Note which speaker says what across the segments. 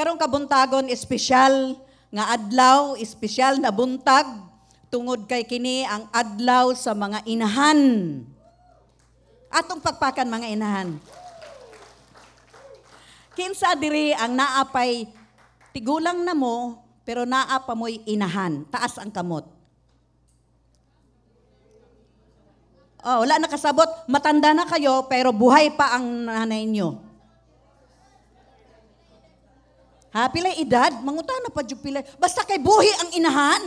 Speaker 1: Karong kabuntagon espesyal nga adlaw, espesyal na buntag tungod kay kini ang adlaw sa mga inahan. Atong pagpakan mga inahan. Kinsa diri ang naapay tigulang na mo pero naapa mo'y inahan, taas ang kamot. Oh, wala nakasabot, matanda na kayo pero buhay pa ang nanay nyo. Ha, pilay edad, mangutana pa jud pilay. Basta kay buhi ang inahan.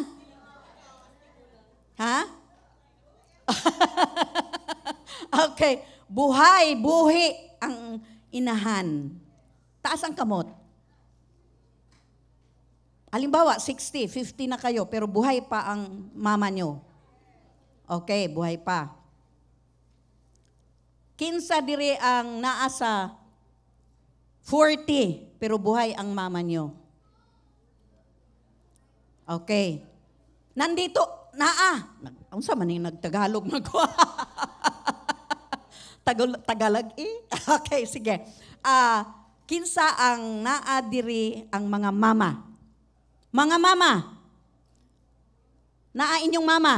Speaker 1: Ha? Okay, buhi ang inahan. Taas ang kamot. Halimbawa, 60, 50 na kayo, pero buhay pa ang mama nyo. Okay, buhay pa. Kinsa diri ang naasa 40, pero buhay ang mama nyo. Okay. Nandito, unsa man yung nagtagalog na ko? Tagalog eh? Okay, sige. Kinsa ang naa diri ang mga mama? Mga mama, naa inyong mama?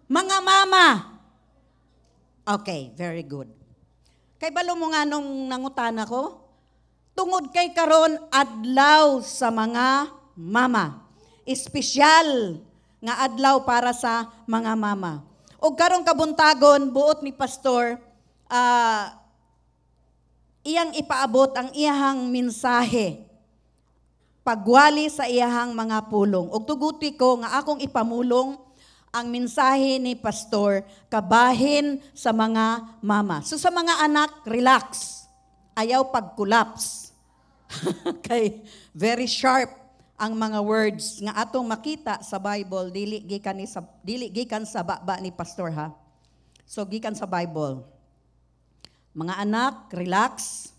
Speaker 1: Mga mama. Okay, very good. Kay balo mo nga nung nangutana ko, tungod kay karon adlaw sa mga mama. Espesyal nga adlaw para sa mga mama. O karong kabuntagon, buot ni Pastor, iyang ipaabot ang iyahang mensahe pagwali sa iyahang mga pulong. Ug tuguti ko nga akong ipamulong ang mensahe ni Pastor kabahin sa mga mama. So sa mga anak, relax. Ayaw pag-collapse. Kay very sharp ang mga words nga atong makita sa Bible, dili gikan sa baba ni Pastor ha. So gikan sa Bible. Mga anak, relax.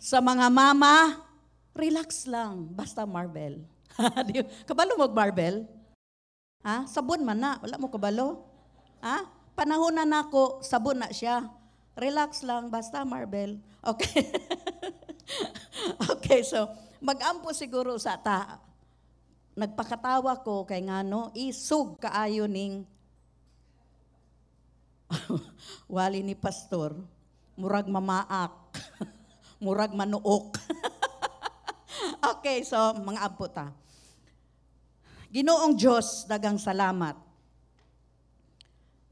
Speaker 1: Sa mga mama, relax lang. Basta marble. Kabalo mo marble? Ha? Sabon man na. Wala mo kabalo? Ha? Panahon na nako, sabon na siya. Relax lang, basta marble. Okay. Okay, so mag-ampo siguro sa ta. Nagpakatawa ko kay ngano, isug kaayo ning wali ni Pastor, murag mamaak, murag manuok. Okay, so mga ampo ta. Ginoong Diyos, dagang salamat.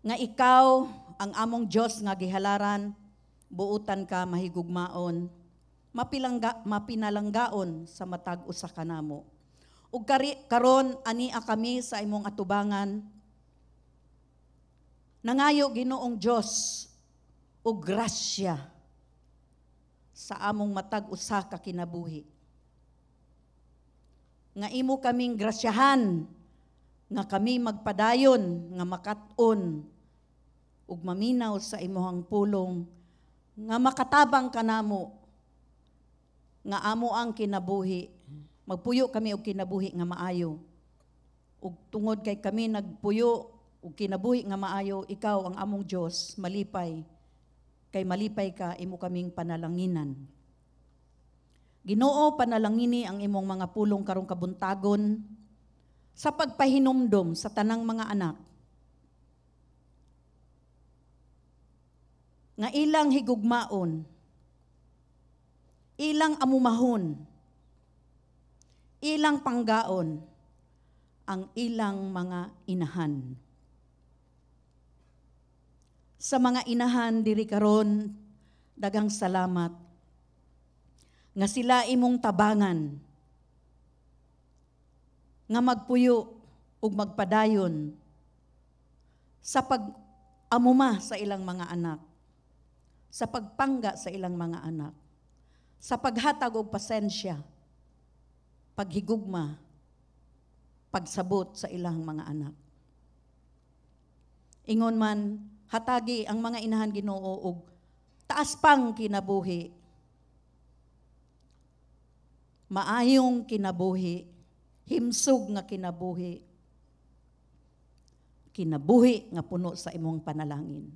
Speaker 1: Nga ikaw, ang among Diyos nga gihalaran, buutan ka mahigugmaon, mapinalanggaon sa matag usa kanamo. Ug karon ania kami sa imong atubangan, nangayo Ginoong Diyos ug grasya sa among matag usa ka kinabuhi. Nga imo kaming grasyahan, nga kami magpadayon, nga makat-on, ug maminaw sa imong pulong, nga makatabang kanamo, nga amo ang kinabuhi. Magpuyo kami og kinabuhi nga maayo. Ug tungod kay kami nagpuyo ug kinabuhi nga maayo, ikaw ang among Dios malipay. Kay malipay ka, imo kaming panalanginan. Ginoo, panalangini ang imong mga pulong karong kabuntagon sa pagpahinumdom sa tanang mga anak. Nga ilang higugmaon, ilang amumahon, ilang panggaon, ang ilang mga inahan. Sa mga inahan diri karon, dagang salamat nga sila imong tabangan, nga magpuyo ug magpadayon sa pag-amuma sa ilang mga anak, sa pagpangga sa ilang mga anak, sa paghatag og pasensya, paghigugma, pagsabot sa ilang mga anak. Ingon man, hatagi ang mga inahan Ginoo og taas pang kinabuhi, maayong kinabuhi, himsog nga kinabuhi, kinabuhi nga puno sa imong panalangin.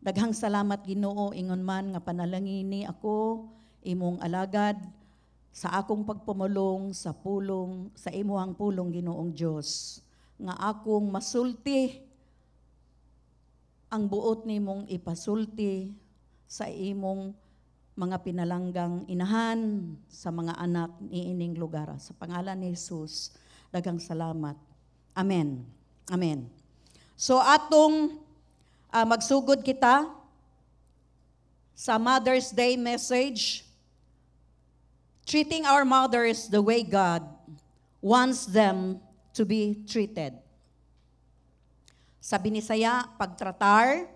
Speaker 1: Daghang salamat Ginoo ingon man nga panalangini ako imong alagad sa akong pagpumulong sa pulong sa imuhang pulong Ginoong Dios nga akong masulti ang buot nimong ipasulti sa imong mga pinalanggang inahan sa mga anak ni ining lugar. Sa pangalan ni Jesus, daghang salamat. Amen. Amen. So atong magsugod kita sa Mother's Day message, treating our mothers the way God wants them to be treated. Sa Binisaya, pagtratar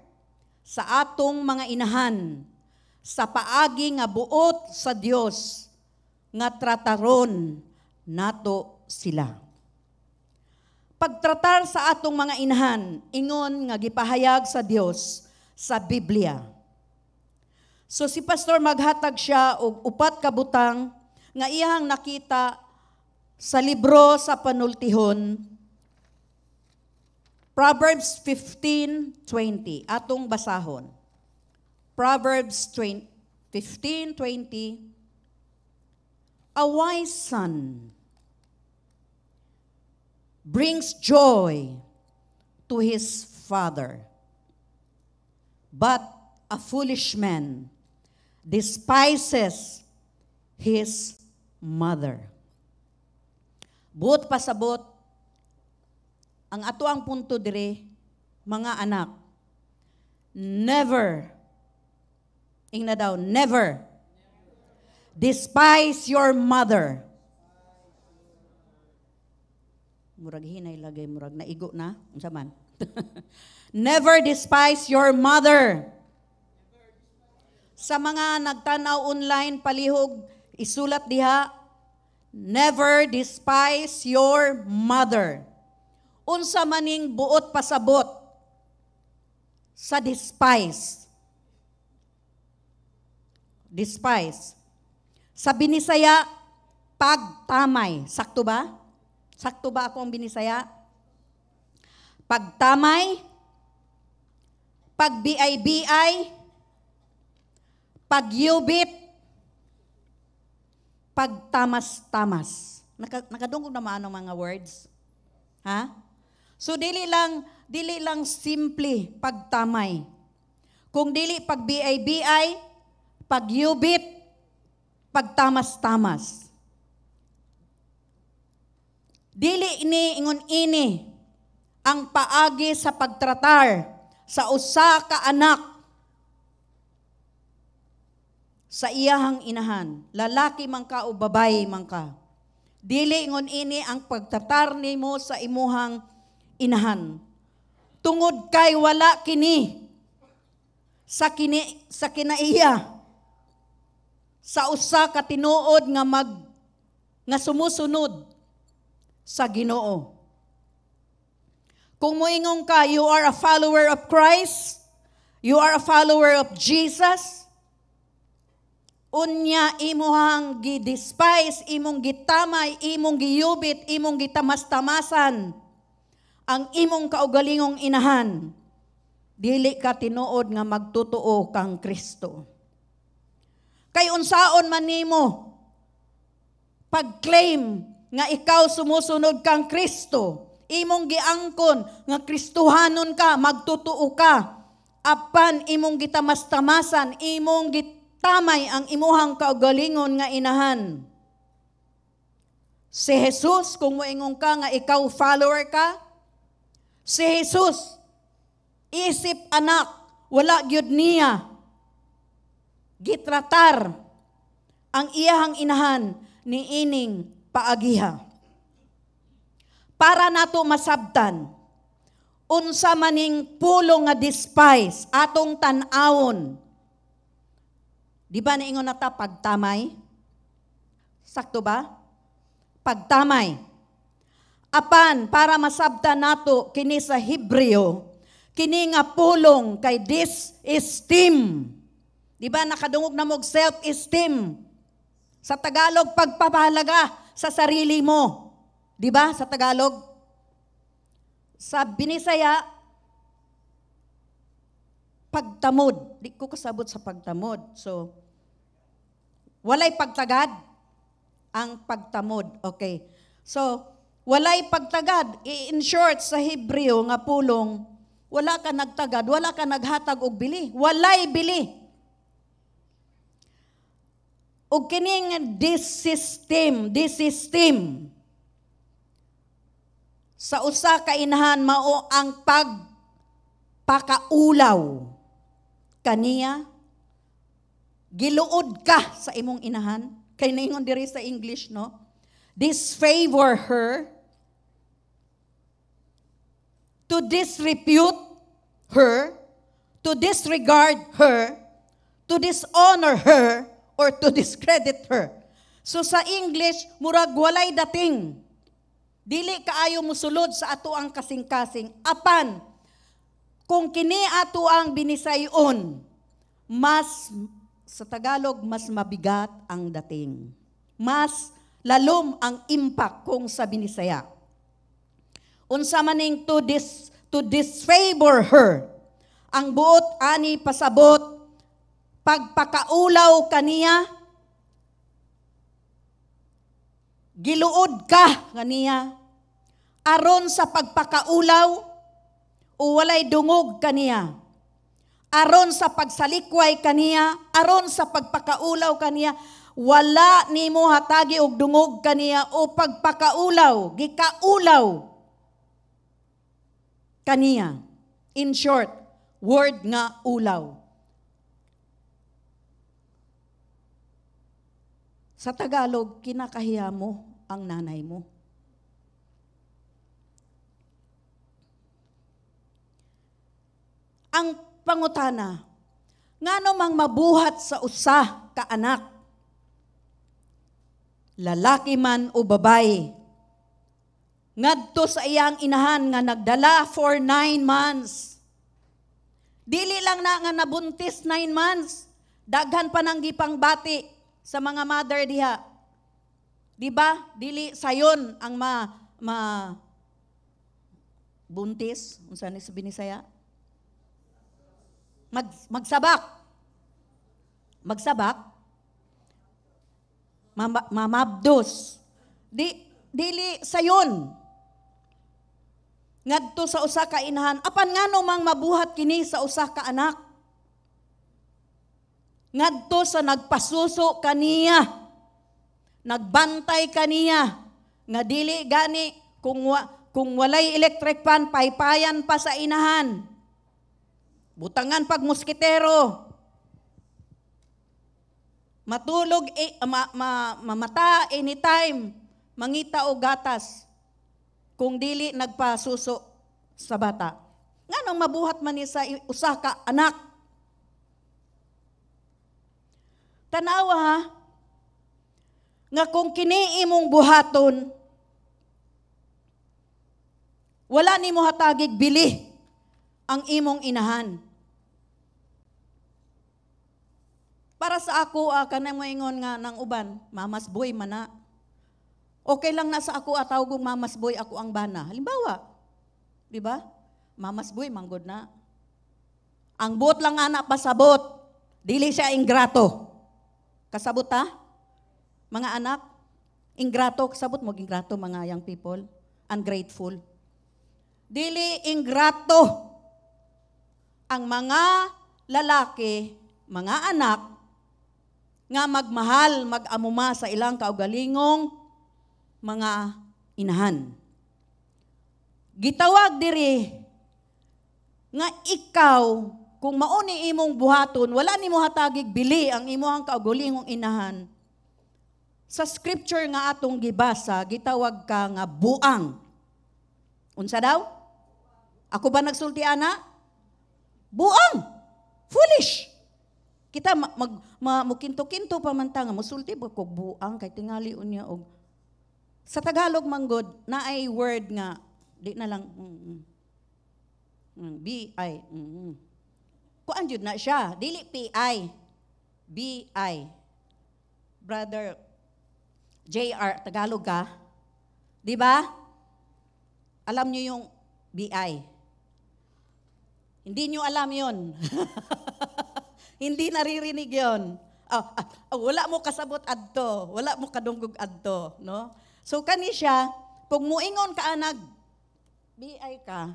Speaker 1: sa atong mga inahan sa paagi nga buot sa Dios nga trataron nato sila. Pagtratar sa atong mga inahan, ingon nga gipahayag sa Dios sa Biblia. So si pastor maghatag siya og upat ka butang nga iyang nakita sa libro sa panultihon, Proverbs 15:20. Atong basahon. Proverbs 15:20. A wise son brings joy to his father, but a foolish man despises his mother. Buot pasabot, ang ato ang punto dire, mga anak, never despise your mother. Murag hinay lagay, murag naigo na. Unsa man? Never despise your mother. Sa mga nagtanaw online, palihog, isulat diha, never despise your mother. Unsa maning buot pasabot sa despise. Despise. Sa Binisaya, pagtamay. Sakto ba? Sakto ba ako ang Binisaya? Pagtamay, pagbiay-biay, pagyubit, pagtamas-tamas. Nakadungog naman ang mga words. Ha? So dili lang simple pagtamay. Kung dili pagbiay-biay, pagyubit, pagtamas-tamas. Dili ni ingon ini ang paagi sa pagtratar sa usa ka anak sa iyahang inahan. Lalaki man ka o babae man ka. Dili ingon ini ang pagtratar nimo sa imuhang inahan. Tungod kay wala kini sa kinaiya sa usa ka tinuod nga sumusunod sa Ginoo. Kung moingon ka, you are a follower of Christ, you are a follower of Jesus, unya imuhang gi-despise, imong gitamay, imong giyubit, imong gitamas-tamasan ang imong kaugalingong inahan, dili ka tinuod nga magtotoo kang Kristo. Kay unsaon man nimo pag-claim nga ikaw sumusunod kang Kristo, imong giangkon nga Kristohanon ka, magtotoo ka, apan imong gitamas-tamasan, imong gitamay ang imuhang kaugalingon nga inahan. Si Jesus, kung moingon ka nga ikaw follower ka, si Jesus, isip anak, wala gyud niya gitratar ang iyahang inahan ni ining paagiha. Para nato masabtan, unsa maning pulong nga despise atong tan-awon. Di ba naingon nata pagtamay? Sakto ba? Pagtamay. Apan, para masabtan nato kini sa Hebreo, kini nga pulong kay dis-esteem. Di ba nakadungog na mog self-esteem? Sa Tagalog, pagpapahalaga sa sarili mo. Di ba sa Tagalog? Sa Binisaya, pagtamod. Di ko kasabot sa pagtamod. So, walay pagtagad ang pagtamod. Okay. So, walay pagtagad. In short, sa Hebreo nga pulong, wala ka nagtagad, wala ka naghatag og bili. Walay bili. O kining this system, sa usa ka inahan mao ang pagpakaulaw kaniya, giluod ka sa imong inahan, kay naingon diri sa English, no? Disfavor her, to disrepute her, to disregard her, to dishonor her, or to discredit her. So sa English, murag walay dating. Dili kaayo musulod sa ato ang kasing-kasing. Apan, kung kini ato ang binisayon, mas, sa Tagalog, mas mabigat ang dating. Mas lalom ang impact kung sa binisaya. Unsa maning to disfavor her. Ang buot ani pasabot, pagpakaulaw kaniya, giluod ka kaniya, aron sa pagpakaulaw, o walay dungog kaniya, aron sa pagsalikway kaniya, aron sa pagpakaulaw kaniya, wala nimo hatagi og dungog kaniya o pagpakaulaw, gikaulaw kaniya. In short, word nga ulaw. Sa Tagalog, kinakahiya mo ang nanay mo. Ang pangutana, ngano mang mabuhat sa usa ka anak, lalaki man o babae, ngadto sa iyang inahan nga nagdala for 9 months. Dili lang na nga nabuntis 9 months, daghan pa nang gipang bati sa mga mother diha. Di ba? Dili sayon ang buntis, unsa ni sa Binisaya? Magsabak. Mamabdos. Dili sayon. Ngadto sa usa ka inahan, apan ngano mang mabuhat kini sa usa ka anak? Ngadto sa nagpasuso kaniya, nagbantay kaniya, nga dili gani kung walay electric fan, paypayan pa sa inahan. Butangan pag moskitero. Matulog, mamata anytime, mangita o gatas, kung dili nagpasuso sa bata. Nganong mabuhat man ni sa usa ka anak? Tanawa ha, nga kung kini imong buhaton, wala nimo hatagig bili ang imong inahan. Para sa ako, kanang mo ingon nga ng uban, mamas boy man na. Okay lang na sa ako tawagong mamas boy, ako ang bana. Halimbawa, di ba? Mamas boy, manggod na. Ang buot lang anak pasabot, dili siya ingrato. Kasabot ha? Mga anak, ingrato, kasabot mo ingrato mga young people, ungrateful. Dili ingrato ang mga lalaki, mga anak, nga magmahal, mag-amuma sa ilang kaugalingong mga inahan. Gitawag diri nga ikaw, kung mauni imong buhaton, wala nimo hatagig bili ang imong kaugalingong inahan. Sa scripture nga atong gibasa, gitawag ka nga buang. Unsa daw? Ako ba nagsulti ana? Buang. Foolish. Kita mukinto-kinto pa man ta nga mosulti ba kog buang kay tingali unya og sa Tagalog manggod na ay word nga di na lang BI. Kuan jud na siya, dili PI. BI. Brother JR, Tagalog ka? Di ba? Alam niyo yung BI. Hindi nyo alam yon. Hindi naririnig yon. Wala mo kasabot adto, wala mo kadunggog adto, no? So kani siya, pag muingon ka anag, BI ka,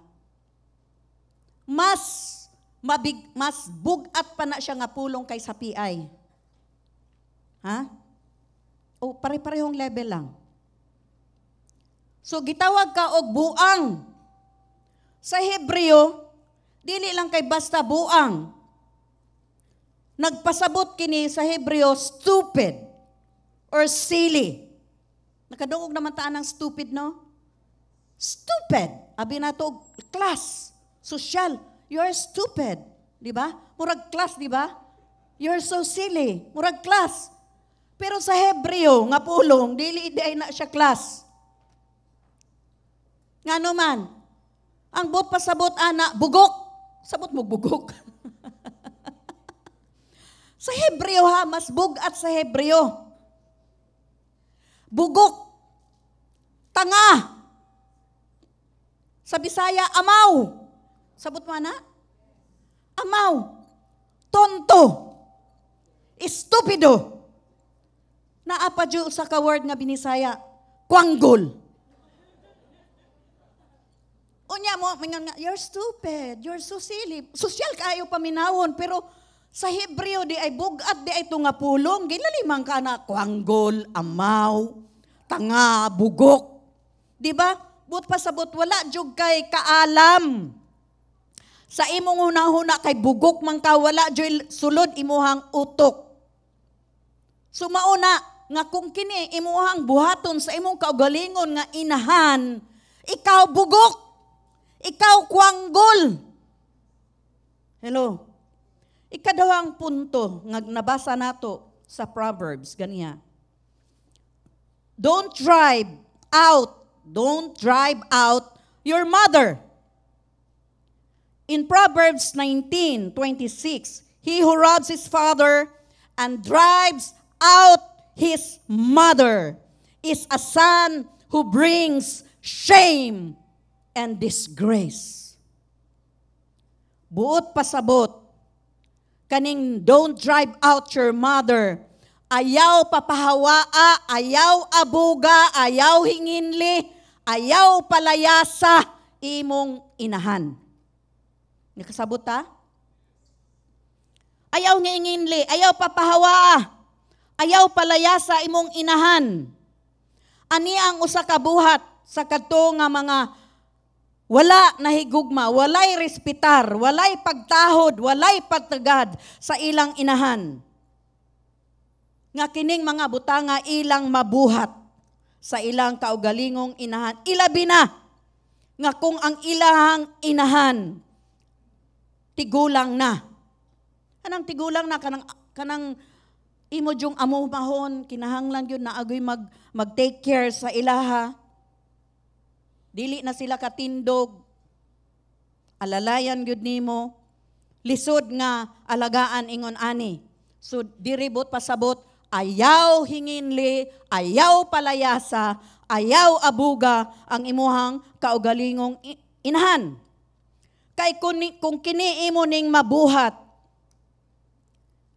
Speaker 1: mas bugat pa na siya nga pulong kaysa PI. Ha? O pare-parehong level lang. So gitawag ka og buang. Sa Hebreo, dili lang kay basta buang. Nagpasabot kini sa Hebreo stupid or silly. Nakadungog naman taan ng stupid, no? Stupid. Abi na to, class, social. You're stupid. Di ba? Murag class, di ba? You're so silly. Murag class. Pero sa Hebreo, nga pulong, dili ay na siya class. Nga naman, ang bot pasabot ana, bugok. Sabot mo bugok. Sa Hebreo ha, mas bugat sa Hebreo. Bugok. Tanga. Sa Bisaya, amaw. Sabot mo na? Amaw. Tonto. Estupido. Naapa dyo sa ka-word nga binisaya, kwanggol. Unya mo, you're stupid, you're so silly. Sosyal kaayo paminawon, pero sa Hebreo di ay bugat, di ay tunga pulong. Ginalimang ka na, kwanggol, amaw, tanga, bugok. Di ba? But pasabot, wala jug kay kaalam. Sa imong hunahuna kay bugok man ka, wala jud sulod imuhang utok. So mauna, nga kung kini imuhang buhaton sa imong kaugalingon nga inahan, ikaw bugok. Ikaw kwanggol. Hello. Ikadawang punto nga nabasa nato sa Proverbs ganiya. Don't drive out your mother. In Proverbs 19:26, he who robs his father and drives out his mother is a son who brings shame and disgrace. Buot pasabot, kaning don't drive out your mother, ayaw papahawaa, ayaw abuga, ayaw hinginli, ayaw palayasa, imong inahan. Nakasabot ta? Ayaw hinginli, ayaw papahawaa, ayaw palayasa, imong inahan. Ani ang usa ka buhat sa kadto nga mga wala nahigugma, walay respetar, walay pagtahod, walay pagtagad sa ilang inahan. Nga kining mga butanga ilang mabuhat sa ilang kaugalingong inahan. Ilabi na nga kung ang ilang inahan tigulang na. Kanang tigulang na, kanang imo jung amumahon, kinahanglan yun na agoy mag-take care sa ilaha. Dili na sila katindog, alalayan gyud nimo, lisod nga alagaan ingon ani. So diribot pasabot, ayaw hinginli, ayaw palayasa, ayaw abuga ang imuhang kaugalingong inahan. Kay kung kini imo ning mabuhat,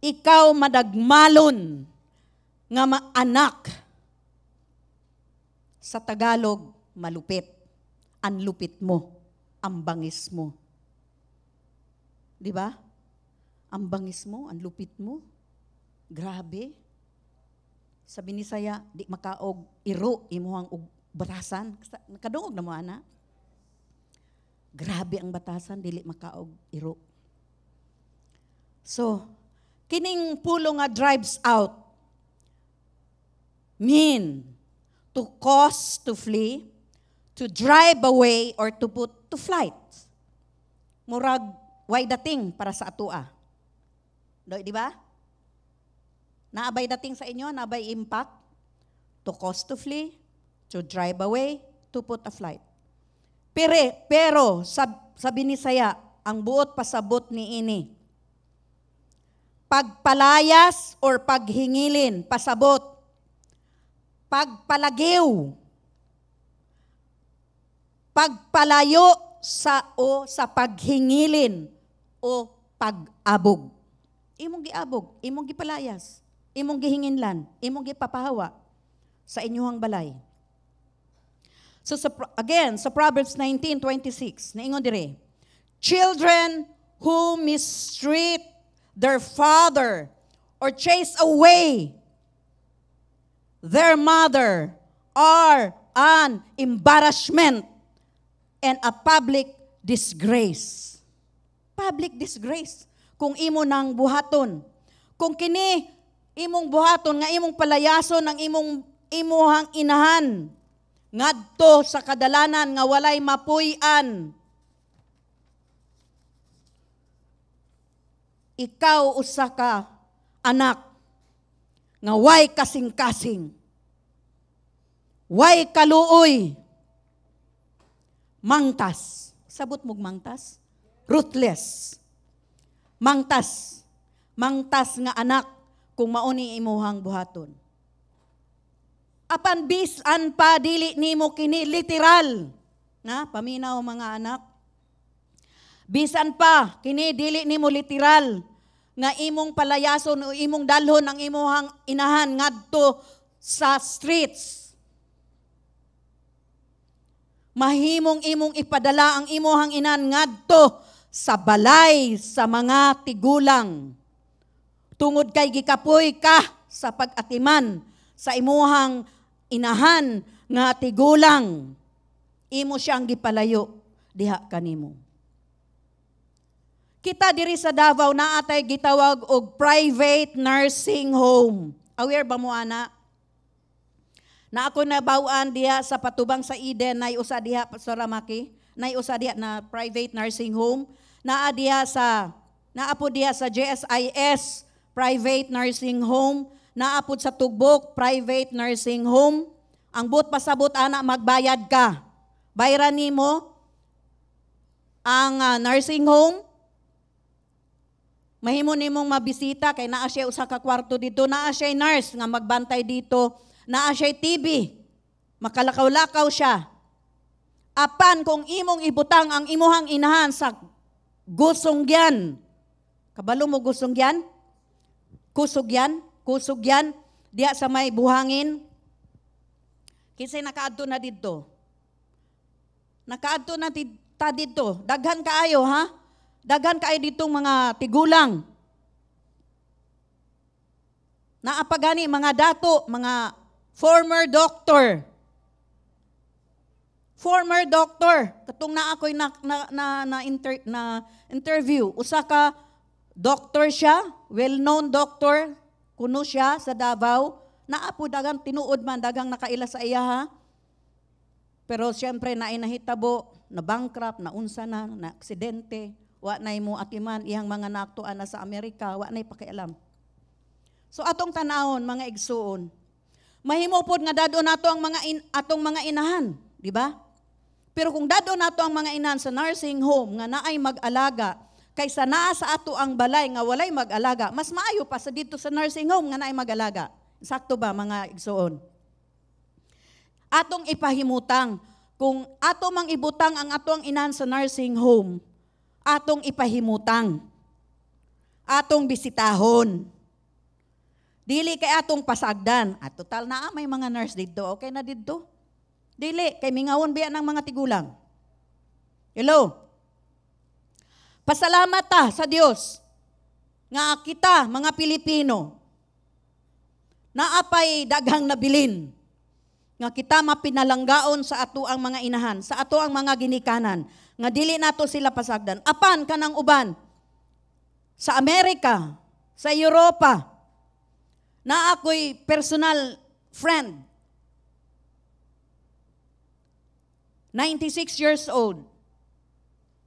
Speaker 1: ikaw madagmalon nga anak. Sa Tagalog, malupit. Ang lupit mo, ang bangis mo. Di ba? Ang bangis mo, ang lupit mo. Grabe. Sa Binisaya, di makaog iro imuhang batasan. Nakadungog na mo, ana. Grabe ang batasan, dili makaog iro. So, kining pulo nga drives out mean to cause to flee, to drive away, or to put to flight. Murag, way dating para sa atua. Di ba? Naabay dating sa inyo, naabay impact. To cause to flee, to drive away, to put a flight. Pero sa Binisaya, ang buot pasabot ni ini. Pagpalayas or paghingilin, pasabot. Pagpalagiw. Pagpalayo sa paghingilin, o pag-abog. Imong giabog, imong gipalayas, imong gihinginlan, imong gipapahawa sa inyuhang balay. So again, sa Proverbs 19:26, naingon dire, children who mistreat their father or chase away their mother are an embarrassment and a public disgrace. Public disgrace. Kung imo nang buhaton. Kung kini imong buhaton nga imong palayason ang imuhang inahan ngadto sa kadalanan nga walay mapuy-an. Ikaw usa ka anak nga way kasing-kasing. Way kaluoy. Mangtas. Sabot mong mangtas? Ruthless. Mangtas. Mangtas nga anak kung mauni imuhang buhaton. Apan bisan pa dili nimo kini literal. Na paminaw mga anak. Bisan pa kini dili nimo literal nga imong palayason o imong dalhon ang imuhang inahan ngadto sa streets. Mahimong imong ipadala ang imuhang inahan ngadto sa balay sa mga tigulang. Tungod kay gikapoy ka sa pag-atiman sa imuhang inahan nga tigulang. Imo siyang gipalayo diha kanimo. Kita diri sa Davao naatay gitawag og private nursing home. Aware ba mo ana? Na ako nabaw-an diha sa Patubang sa Eden nay usa diha sa Ramaki, nay usa diha na private nursing home. Naapo diha sa JSIS private nursing home, naapod sa Tugbok private nursing home. Ang but pasabot ana magbayad ka. Bayran nimo ang nursing home. Mahimo nimong mabisita kay naa siya usa ka kwarto dito, naa siya nurse nga magbantay dito, naa siya TV. Makalakaw-lakaw siya. Apan kung imong ibutang ang imuhang inahan sa gusongyan. Kabalo mo gusongyan? Kusugyan diya sa may buhangin. Kinsay nakaadto na didto? Nakaadto na ta didto. Daghan kaayo ha? Daghan kaayo ditong mga tigulang. Naapagani mga dato, mga former doctor. Former doctor. Katong na ako'y interview. Usa ka doctor siya, well-known doctor. Kuno siya sa Davao. Naapo dagang tinuod man, dagang nakaila sa iya ha. Pero siyempre na inahitabo, na bankrupt, na unsa na aksidente. Wa nay mo atiman iyang mga naktuan na sa Amerika, wa nay pakialam. So atong tanawon mga igsuon. Mahimo pod nga dado nato ang atong mga inahan, di ba? Pero kung dado nato ang mga inahan sa nursing home nga naay mag-alaga kaysa naa sa ato ang balay nga walay mag-alaga, mas maayo pa sa dito sa nursing home nga naay mag-alaga. Sakto ba mga igsuon? Atong ipahimutang kung ato mang ibutang ang ato ang inahan sa nursing home, atong ipahimutang, atong bisitahon. Dili kay atong pasagdan. At total na may mga nurse dito. Okay na dito? Dili, kay mingawon biya ng mga tigulang. Hello? Pasalamat ta sa Dios nga kita, mga Pilipino, naapay daghang nabilin nga kita mapinalanggaon sa ato ang mga inahan, sa ato ang mga ginikanan, nga dili nato sila pasagdan. Apan kanang uban sa Amerika, sa Europa, na ako'y personal friend, 96 years old.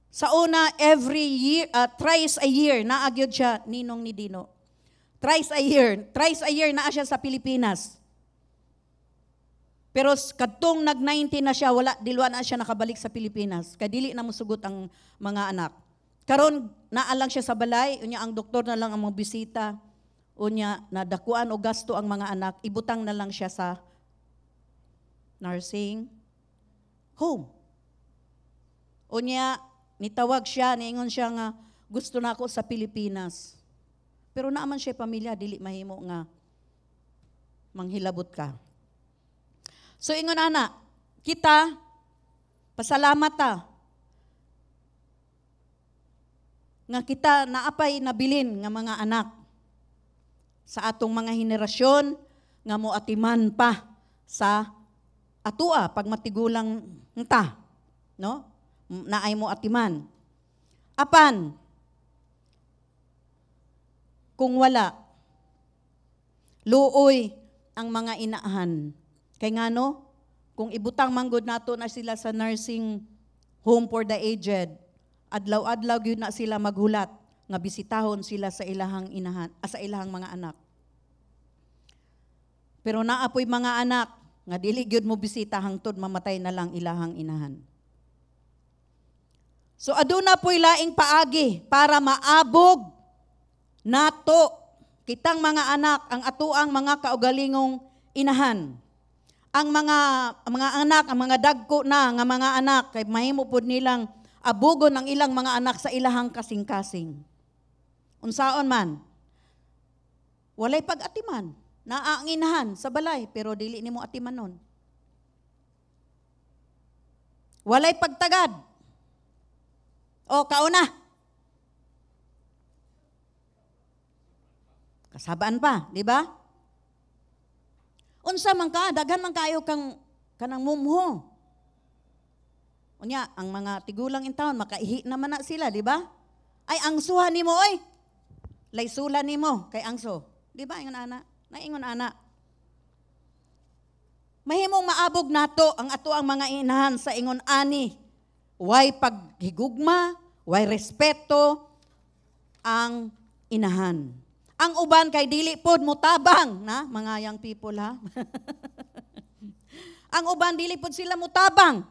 Speaker 1: Sa una, every year, thrice a year, naagyod siya, ninong ni Dino. Thrice a year na siya sa Pilipinas. Pero kadtong nag-90 na siya, dilwa na siya nakabalik sa Pilipinas. Kadili na musugot ang mga anak. Karon naalang siya sa balay, unya ang doktor na lang ang mga bisita. Unya nadakuan o gasto ang mga anak, ibutang na lang siya sa nursing home. Unya nitawag siya, niingon siya nga, gusto na ako sa Pilipinas. Pero naaman siya pamilya, dili mahimo nga manghilabot ka. So ingon ana, kita, pasalamat ta, nga kita naapay nabilin nga mga anak sa atong mga henerasyon nga moatiman pa sa atua pag matigulang ta, no? Naay mo atiman. Apan, kung wala, luoy ang mga inaahan. Kay ngano, kung ibutang manggod nato na sila sa nursing home for the aged, adlaw-adlaw gyud na sila maghulat nga bisitahon sila sa ilahang inahan, sa ilahang mga anak. Pero naapoy mga anak nga dili gyud mo bisita hangtod mamatay na lang ilahang inahan. So aduna po'y laing paagi para maabog nato kitang mga anak ang atuang mga kaugalingong inahan. Ang mga anak, ang mga dagko na nga mga anak kay mahimo pud nilang abugon ang ilang mga anak sa ilahang kasing-kasing. Unsaon man, walay pag-atiman, naa ang inahan sa balay pero dili nimo atimanon. Walay pagtagad. O kauna. Kasabaan pa, di ba? Unsa man ka, daghan man kayo kanang mumho. Unya, ang mga tigulang in town, makaihi naman na sila, di ba? Ay, angsuhan nimo oy. Laysulan nimo kay angso. Di ba, ingon ana? Naingon ana. Mahimong maabog nato ang ato ang mga inahan sa ingon ani. Way paghigugma, way respeto ang inahan. Ang uban kay dili pod mutabang, na mga young people ha. Ang uban dili pod sila mutabang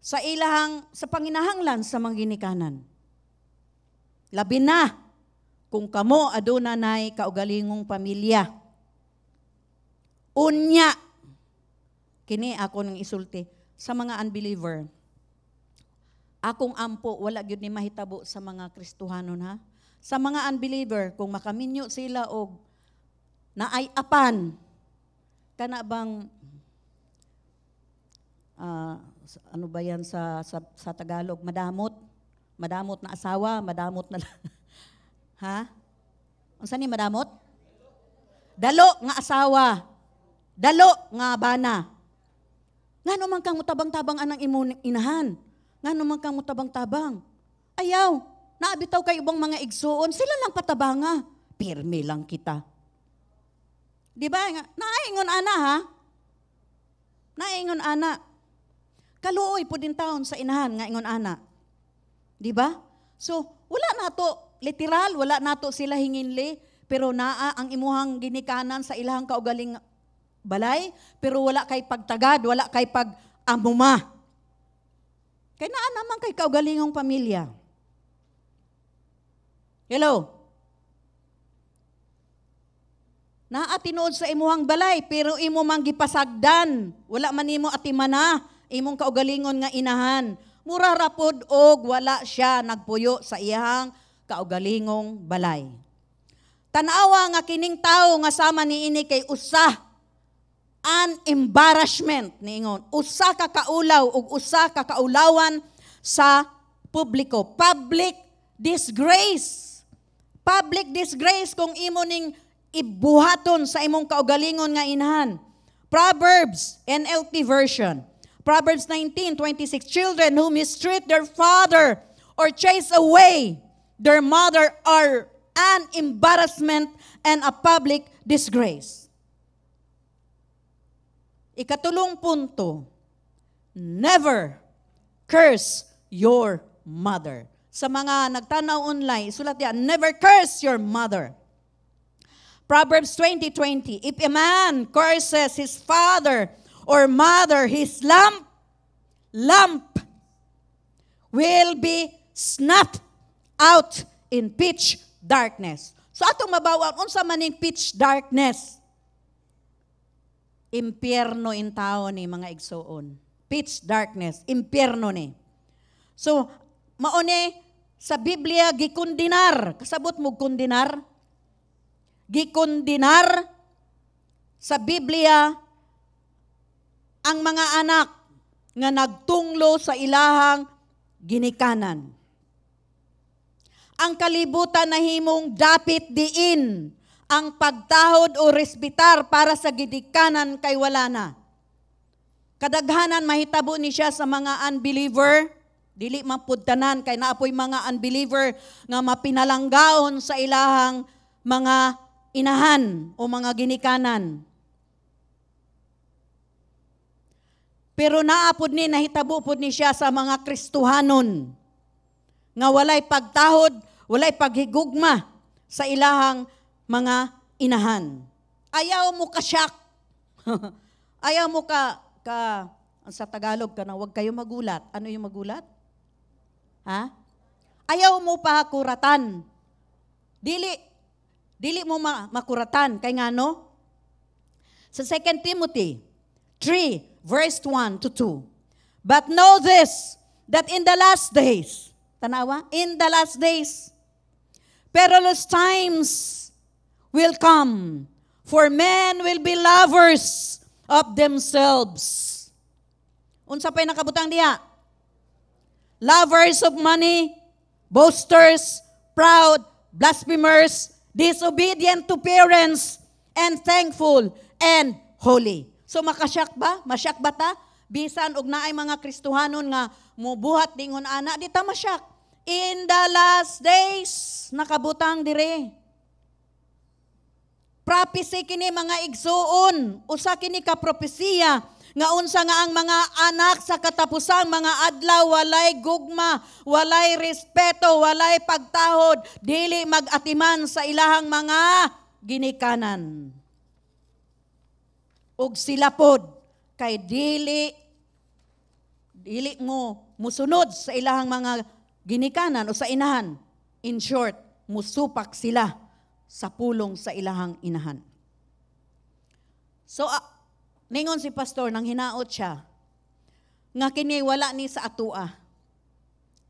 Speaker 1: sa ilahang sa panginahanglan sa mga ginikanan. Labi na kung kamo aduna nay kaugalingong pamilya. Unya kini ako nang isulti sa mga unbeliever. Akong ampo wala gyud ni mahitabo sa mga Kristohanon ha. Sa mga unbeliever, kung makaminyo sila og naay apan, kana bang, ano ba yan sa Tagalog, madamot na asawa, madamot na, ha? Ang saan ni madamot? Dalo nga asawa, dalo nga bana. Nga naman kang mutabang-tabang anang imong inahan, nga naman kang mutabang-tabang. Ayaw. Naabitaw kay ibang mga igsuon, sila lang patabanga. Pirmi lang kita. Di ba? Naingon ana ha? Naingon ana. Kaluoy po din taon sa inahan nga ingon ana. Di ba? So, wala nato literal, wala nato sila hinginli, pero naa ang imuhang ginikanan sa ilahang kaugaling balay, pero wala kay pagtagad, wala kay pag-amuma. Kaya naa naman kay kaugalingong pamilya. Hello? Naa tinuod sa imuhang balay, pero imo mang gipasagdan. Wala man imo atimana, imong kaugalingon nga inahan. Mura rapod og wala siya nagpuyo sa iyang kaugalingong balay. Tanawa nga kining tawo nga sama niini kay usa an embarrassment niingon. Usa ka kaulaw ug usa ka kaulawan sa publiko. Public disgrace. Public disgrace kung imo ning ibuhaton sa imong kaugalingon nga inahan. Proverbs, NLT version. Proverbs 19:26, children who mistreat their father or chase away their mother are an embarrassment and a public disgrace. Ikatulong punto, never curse your mother. Sa mga nagtanaw online, sulat yan, never curse your mother. Proverbs 20:20, if a man curses his father or mother, his lamp will be snuffed out in pitch darkness. So atong mabawan, unsa maning pitch darkness? Impyerno in tao ni mga igsoon. Pitch darkness, impyerno ni. So, maone, sa Biblia gikondinar. Kasabot mo kondinar? Gikondinar sa Biblia ang mga anak nga nagtunglo sa ilahang ginikanan. Ang kalibutan na himong dapit diin ang pagtahod o respetar para sa ginikanan kay wala na. Kadaghanan mahitabo ni siya sa mga unbeliever, dili mapudtanan kay naapoy mga unbeliever nga mapinalanggaon sa ilahang mga inahan o mga ginikanan. Pero naapod ni, nahitabo pod ni siya sa mga Kristuhanon nga walay pagtahod, walay paghigugma sa ilahang mga inahan. Ayaw mo ka shock. Ayaw mo ka sa Tagalog ka na huwag kayo magulat. Ano yung magulat? Ha? Ayaw mo pa kuratan. Dili mo makuratan. Kay nga no? Sa 2 Timothy 3, verse 1 to 2. But know this, that in the last days, tanawa, in the last days, perilous times will come, for men will be lovers of themselves. Unsa pa'y nakabutang diha? Lovers of money, boasters, proud, blasphemers, disobedient to parents, and thankful, and holy. So makasyak ba? Masyak ba ta? Bisan og naay mga Kristohanon nga mubuhat dingon ana, di ta masyak. In the last days, nakabutang dire. Prophecy kini mga igsuon, usa kini ka propesiya nga unsa nga ang mga anak sa katapusang mga adlaw walay gugma, walay respeto, walay pagtahod, dili mag-atiman sa ilahang mga ginikanan. Ug sila pod kay dili mo musunod sa ilahang mga ginikanan o sa inahan. In short, musupak sila sa pulong sa ilahang inahan. So, ningon si pastor nang hinaot siya nga kini wala ni sa atua.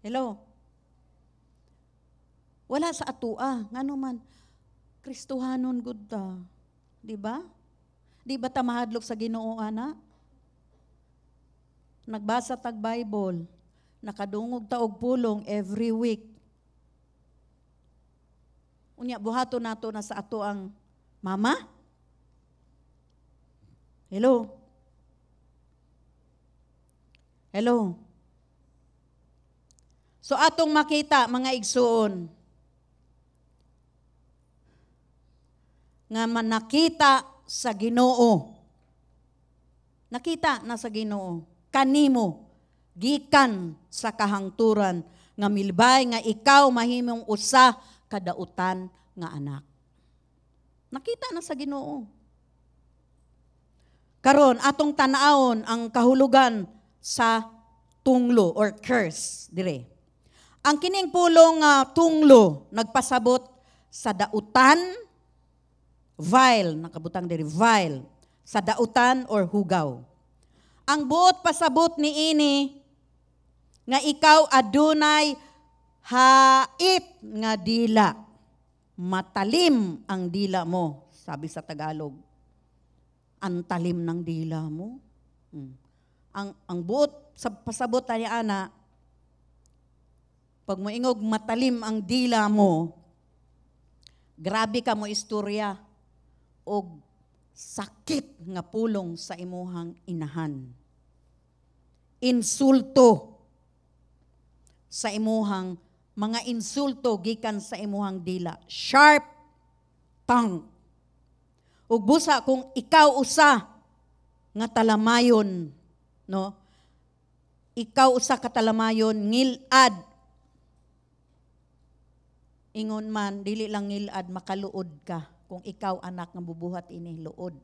Speaker 1: Hello? Wala sa atua. Ngano man, Kristohanon gud ta. Di ba? Di ba ta mahadlok sa Ginoo ana? Nagbasa tag Bible, nakadungog ta og pulong every week. Unya buhato nato na sa ato ang mama? Hello? Hello? So atong makita mga igsuon nga nakita sa Ginoo. Nakita na sa Ginoo. Kanimo, gikan sa kahangturan nga milbay nga ikaw mahimong usa kadautan nga anak. Nakita na sa Ginoo. Karon atong tan-awon ang kahulugan sa tunglo or curse dire. Ang kining pulong tunglo nagpasabot sa dautan, vile, nakabutang diri, vile, sa dautan or hugaw. Ang buot pasabot ni ini, nga ikaw adunay hait nga dila. Matalim ang dila mo, sabi sa Tagalog. Ang talim ng dila mo. Ang buot sa pasabot ni ana, pag moingog matalim ang dila mo, grabe ka mo istorya, og sakit nga pulong sa imuhang inahan. Insulto sa imuhang mga insulto gikan sa imuhang dila. Sharp tongue. Ug busa kung ikaw usa nga talamayon, no? Ikaw usa ka talamayon ngilad. Ingon man dili lang ngilad, makaluod ka. Kung ikaw anak nga bubuhat ini, luod.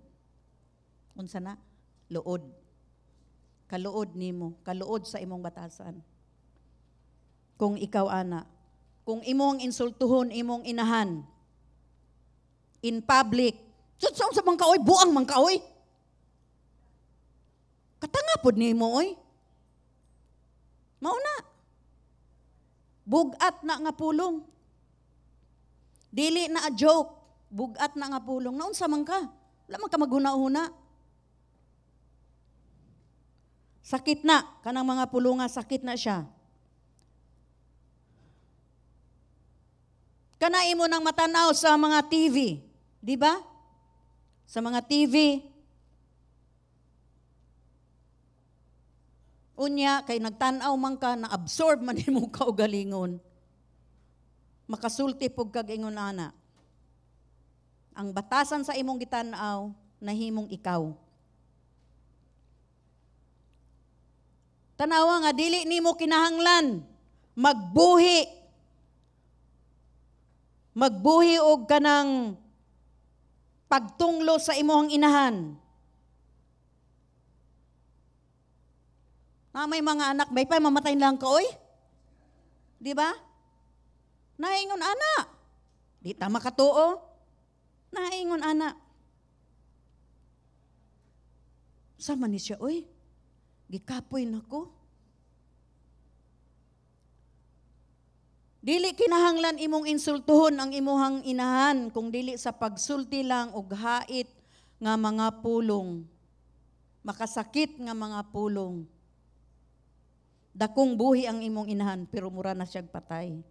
Speaker 1: Unsa na? Luod. Kaluod nimo, kaluod sa imong batasan. Kung ikaw ana, kung imong insultuhon imong inahan in public, saan sa mga kaoy, buang mga kaoy. Katanga pod nimo oy. Mauna. Bugat na nga pulong. Dili na a joke. Bugat na nga pulong. Naunsa man ka? Wala man ka maghuna-huna. Sakit na. Kanang mga pulunga, sakit na siya. Kanai mo nang matanaw sa mga TV. Di ba? Sa mga TV. Unya, kay nagtanaw man ka, na-absorb man mo kaugalingon. Makasulti pog kag-ingon ana. Ang batasan sa imong gitanaw, nahimong ikaw. Tanawa nga, dili nimo kinahanglan magbuhi. Magbuhi og kanang pagtunglo sa imong inahan. May mga anak, may pa mamatay lang ka, oy? Di ba? Naingon ana. Di ta makatuo. Naingon ana. Sama ni siya, oy? Gikapoy nako. Dili kinahanglan imong insultuhon ang imuhang inahan kung dili sa pagsulti lang og hait nga mga pulong. Makasakit nga mga pulong. Dakong buhi ang imong inahan pero mura na siyang patay.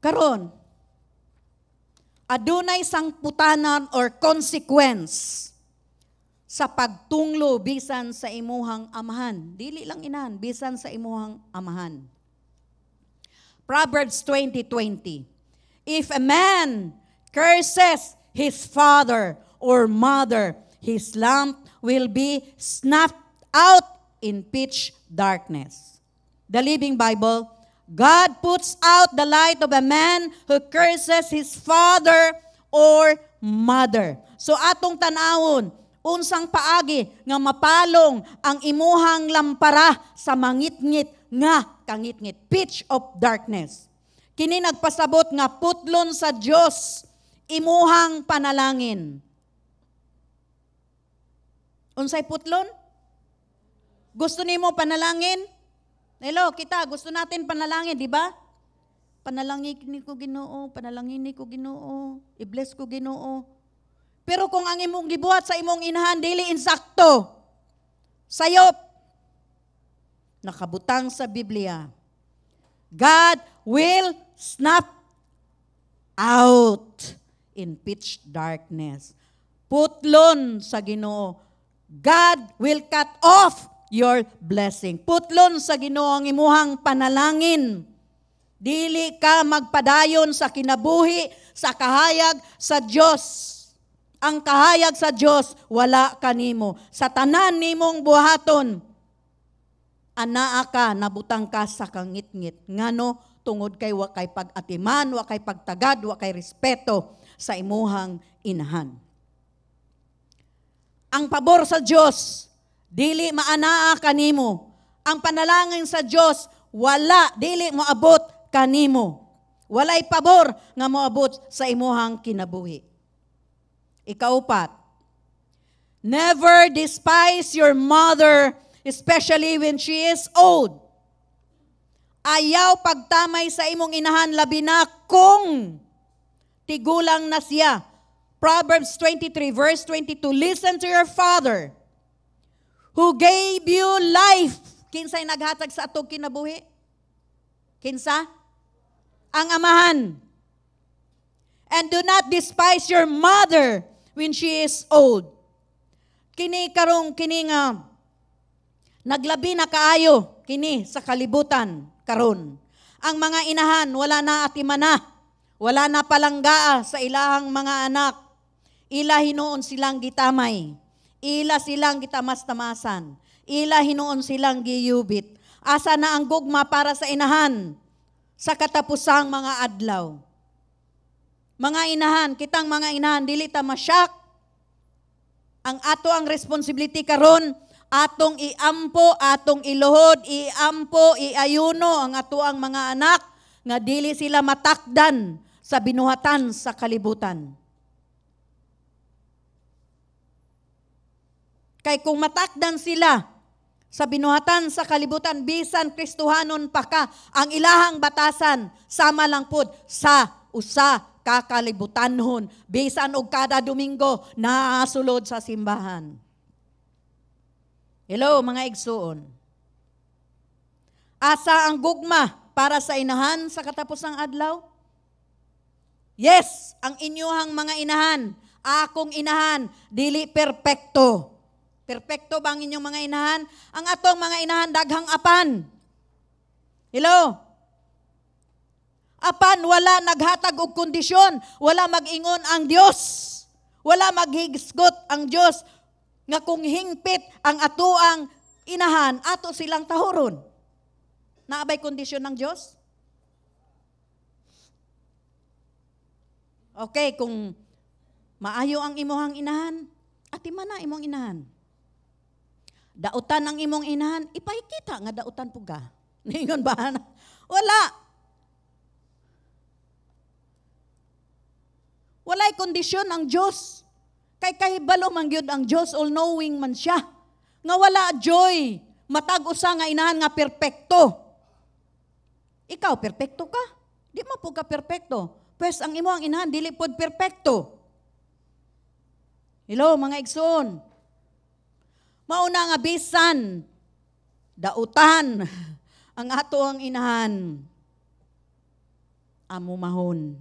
Speaker 1: Karon, adunay sangputanan or consequence sa pagtunglo bisan sa imuhang amahan. Dili lang inahan, bisan sa imuhang amahan. Proverbs 20:20. If a man curses his father or mother, his lamp will be snuffed out in pitch darkness. The Living Bible, God puts out the light of a man who curses his father or mother. So atong tanawon, unsang paagi nga mapalong ang imuhang lampara sa mangitngit nga kangitngit, pitch of darkness. Kini nagpasabot nga putlon sa Dios imuhang panalangin. Unsay putlon? Gusto nimo panalangin? Hello, kita gusto natin panalangin, di ba? Panalangin ni ko Ginoo, panalangin ni ko Ginoo, i-bless ko Ginoo. Pero kung ang imong gibuhat sa imong inahan dili insakto, sayop, nakabutang sa Biblia, God will snuff out in pitch darkness. Putlon sa Ginoo. God will cut off your blessing. Putlon sa Ginoo ang imuhang panalangin. Dili ka magpadayon sa kinabuhi, sa kahayag sa Dios. Ang kahayag sa Dios wala kanimo. Sa tanan nimong buhaton, anaa ka, nabutang ka sa kangitngit. Ngano tungod kay wa kay pag-atiman, wa kay pagtagad, wa kay respeto sa imuhang inahan. Ang pabor sa Dios dili maanaa kanimo. Ang panalangin sa Dios wala, dili moabot kanimo. Walay pabor nga moabot sa imuhang kinabuhi. Ikaupat, never despise your mother, especially when she is old. Ayaw pagtamay sa imong inahan labi na kung tigulang na siya. Proverbs 23 verse 22, listen to your father who gave you life. Kinsay naghatag sa atong kinabuhi? Kinsa? Ang amahan. And do not despise your mother when she is old. Kini nga naglabi na kaayo kini sa kalibutan karon. Ang mga inahan wala na atimana, wala na palanggaa sa ilahang mga anak. Ila hinuon silang gitamay. Ila silang gitamas-tamasan. Ila hinuon silang giyubit. Asa na ang gugma para sa inahan sa katapusang mga adlaw. Mga inahan, kitang mga inahan, dili ta masyak. Ang ato ang responsibility karon, atong iampo, atong iluhod, iampo, iayuno ang ato ang mga anak nga dili sila matakdan sa binuhatan sa kalibutan. Kay kung matakdan sila sa binuhatan sa kalibutan, bisan Kristohanon pa ka, ang ilahang batasan, sama lang pod sa usa ka kalibutanhon, bisan og kada Domingo, naasulod sa simbahan. Hello, mga igsoon. Asa ang gugma para sa inahan sa katapusang adlaw? Yes, ang inyuhang mga inahan, akong inahan, dili perpekto. Perpekto ba ang inyong mga inahan? Ang atong mga inahan, daghang apan. Hello? Apan, wala naghatag og kondisyon. Wala mag-ingon ang Dios. Wala maghigsgot ang Dios. Nga kung hingpit ang atuang inahan, ato silang tahuron. Naabay kondisyon ng Dios? Okay, kung maayo ang imuhang inahan, atiman na imong inahan. Dautan ang imong inahan, ipahikita nga dautan po ka. Ningon ba? Wala. Walay kondisyon ang Diyos. Kay kahibalo man gyud ang Diyos, all-knowing man siya. Nga wala joy, matag usa nga inahan nga perpekto. Ikaw, perpekto ka? Di mo po ka perpekto. Pwes ang imo ang inahan, dili pod perpekto. Hello, mga igsoon. Mauna nga bisan, dautan, ang ato ang inahan, amumahon,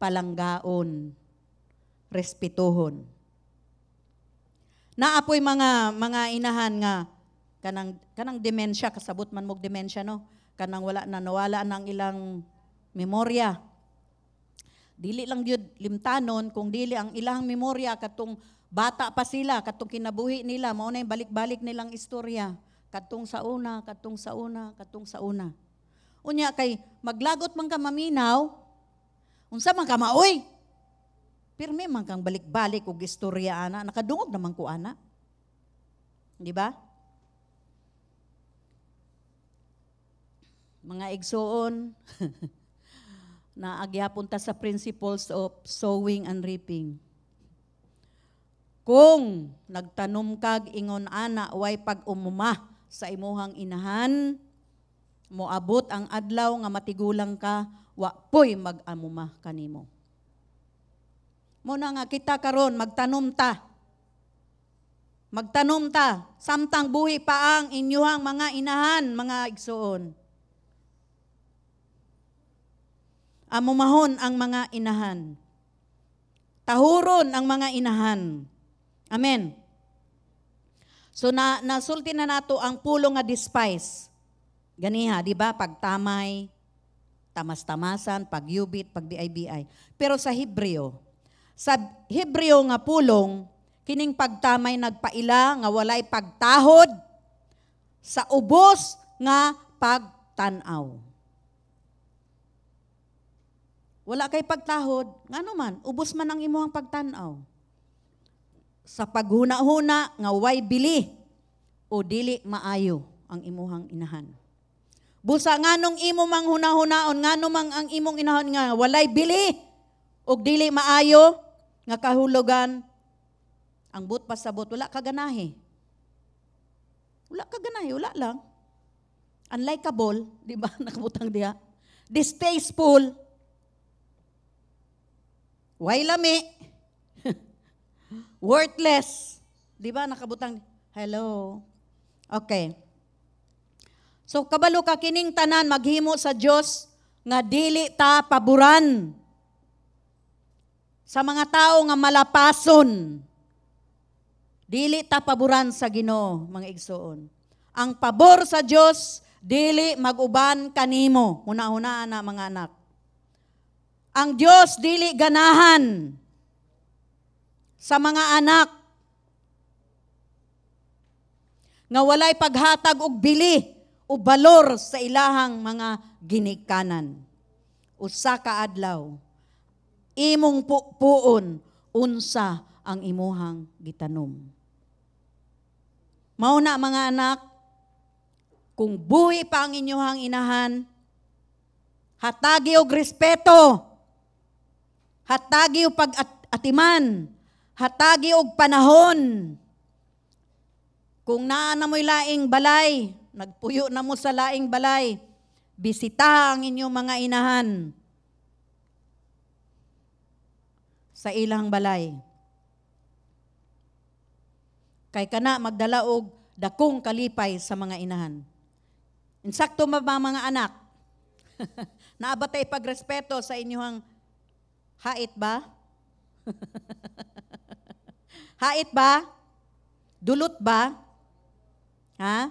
Speaker 1: palanggaon, respetuhon. Naapoy mga inahan nga, kanang demensya, kasabot man mog demensya, no? Kanang nawala ng ilang memorya. Dili lang yun limtanon, kung dili ang ilang memorya, katong bata pa sila, katong kinabuhi nila, mao na yung balik-balik nilang istorya. Katong sa una, katong sa una, katong sa una. Unya kay maglagot man ka maminaw, unsa man ka maoy. Pirmi man kang balik-balik og istorya ana, nakadungog naman ko ana. Di ba? Mga igsoon, naagyapon ta sa principles of sowing and reaping. Kung nagtanom kag ingon ana way pag-umuma sa imuhang inahan, moabot ang adlaw nga matigulang ka, wa poy mag-amuma kanimo. Muna nga kita karon magtanom ta. Magtanom ta, samtang buhi pa ang inyuhang mga inahan, mga igsoon. Amumahon ang mga inahan. Tahuron ang mga inahan. Amen. So nasulti na nato ang pulong nga despise. Ganiha, di ba? Pagtamay, tamas-tamasan, pagyubit, pagbiay-biay. Pero sa Hebreo nga pulong, kining pagtamay nagpaila nga walay pagtahod sa ubos nga pagtanaw. Wala kay pagtahod, ngano man, ubos man ang imuhang pagtanaw. Sa paghuna-huna nga way bili o dili maayo ang imuhang inahan. Busa nganong imo mang huna-hunaon, ngano mang ang imong inahan nga walay bili o dili maayo nga kahulugan, ang but pasabot, wala kaganahe. Wala kaganahe, wala lang. Unlikable, di ba? Nakabutang diha. Distasteful. Way lami. Worthless. Di ba? Nakabutang, hello. Okay. So, kabalo ka kining tanan, maghimo sa Diyos nga dili ta paboran sa mga tao nga malapason. Dili ta paboran sa Ginoo, mga igsoon. Ang pabor sa Diyos, dili maguban kanimo. Huna-hunaan na mga anak. Ang Diyos dili ganahan sa mga anak nga walay paghatag og bili o balor sa ilahang mga ginikanan. Usa ka adlaw, imong puon unsa ang imuhang gitanom. Mao na mga anak, kung buhi pa ang inyuhang inahan, hatagi og respeto, hatagi og pag-atiman, hatagi og panahon. Kung naa na mo'y laing balay, nagpuyo na mo sa laing balay, bisita ang inyong mga inahan sa ilang balay. Kay kana magdala og dakong kalipay sa mga inahan. Insakto ba mga anak? Naabatay pagrespeto sa inyong hait ba? Hait ba? Dulot ba? Ha?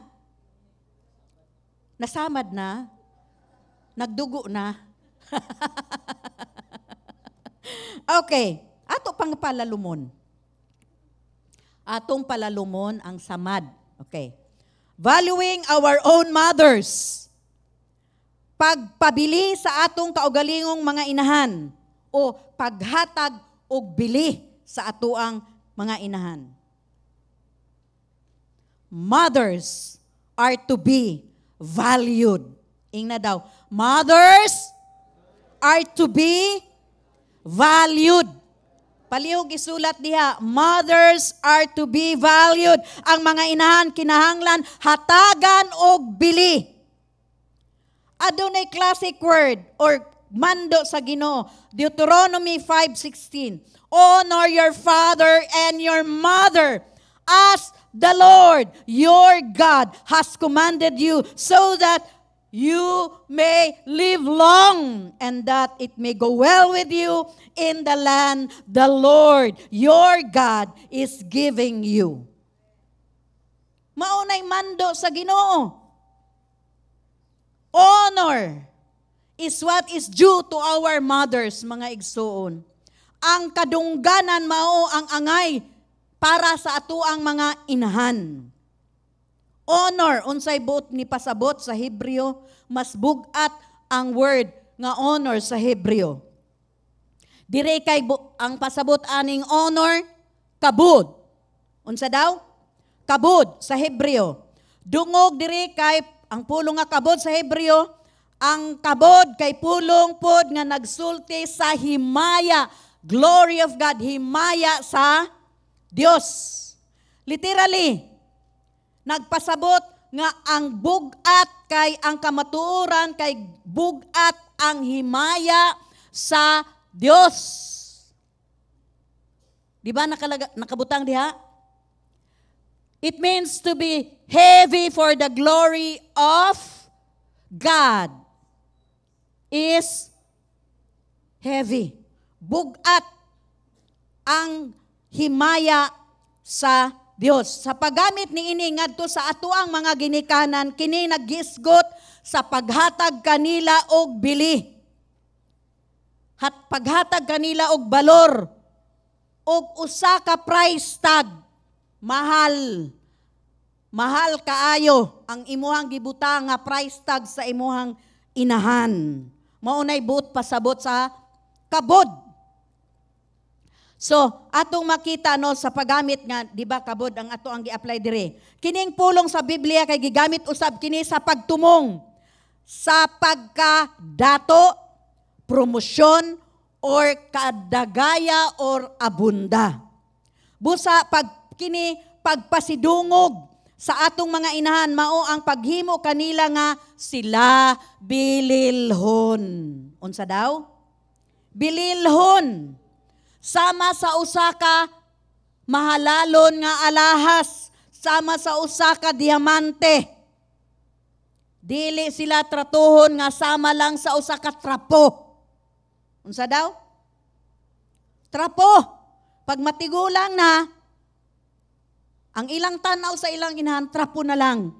Speaker 1: Nasamad na? Nagdugo na? Okay, ato pang palalumon. Atong palalumon ang samad. Okay. Valuing our own mothers. Pagpabili sa atong kaugalingong mga inahan o paghatag og bili sa atoang mga inahan. Mothers are to be valued. Ingna daw, mothers are to be valued. Palihog isulat diha, mothers are to be valued. Ang mga inahan kinahanglan hatagan og bili. Adunay classic word or mando sa Ginoo. Deuteronomy 5:16. Honor your father and your mother as the Lord your God has commanded you, so that you may live long and that it may go well with you in the land the Lord your God is giving you. Maunay mando sa Ginoo. Honor is what is due to our mothers, mga igsoon. Ang kadungganan mao ang angay para sa atuang mga inahan. Honor, unsay buot ni pasabot sa Hebreo, mas bugat ang word nga honor sa Hebreo. Dire kay ang pasabot aning honor, kabud. Unsa daw? Kabud sa Hebreo. Dungog dire kay ang pulong nga kabod sa Hebreo, ang kabod kay pulong pod nga nagsulti sa himaya, glory of God, himaya sa Dios. Literally, nagpasabot nga ang bugat kay ang kamatuoran kay bugat ang himaya sa Dios. Di ba nakabutang diha? It means to be heavy for the glory of God. Is heavy. Bugat ang himaya sa Dios. Sa paggamit ni ini ngadto sa atuang mga ginikanan, kini naggisgot sa paghatag kanila og bili. Paghatag kanila og balor og usa ka price tag. Mahal. Mahal kaayo ang imuhang gibutang nga price tag sa imuhang inahan. Maunay buot pasabot sa kabod. So, atong makita no sa paggamit nga, di ba kabod ang ato ang gi-apply dire. Kining pulong sa Biblia kay gigamit usab kini sa pagtumong, sa pagkadato, promosyon or kadagaya or abunda. Busa kini pagpasidungog sa atong mga inahan mao ang paghimo kanila nga sila bililhon. Unsa daw? Bililhon. Sama sa usa ka mahalalon nga alahas, sama sa usa ka diamante. Dili sila tratuhon nga sama lang sa usa ka trapo. Unsa daw? Trapo. Pag matigulang na, ang ilang tanaw sa ilang inahan, trapo na lang.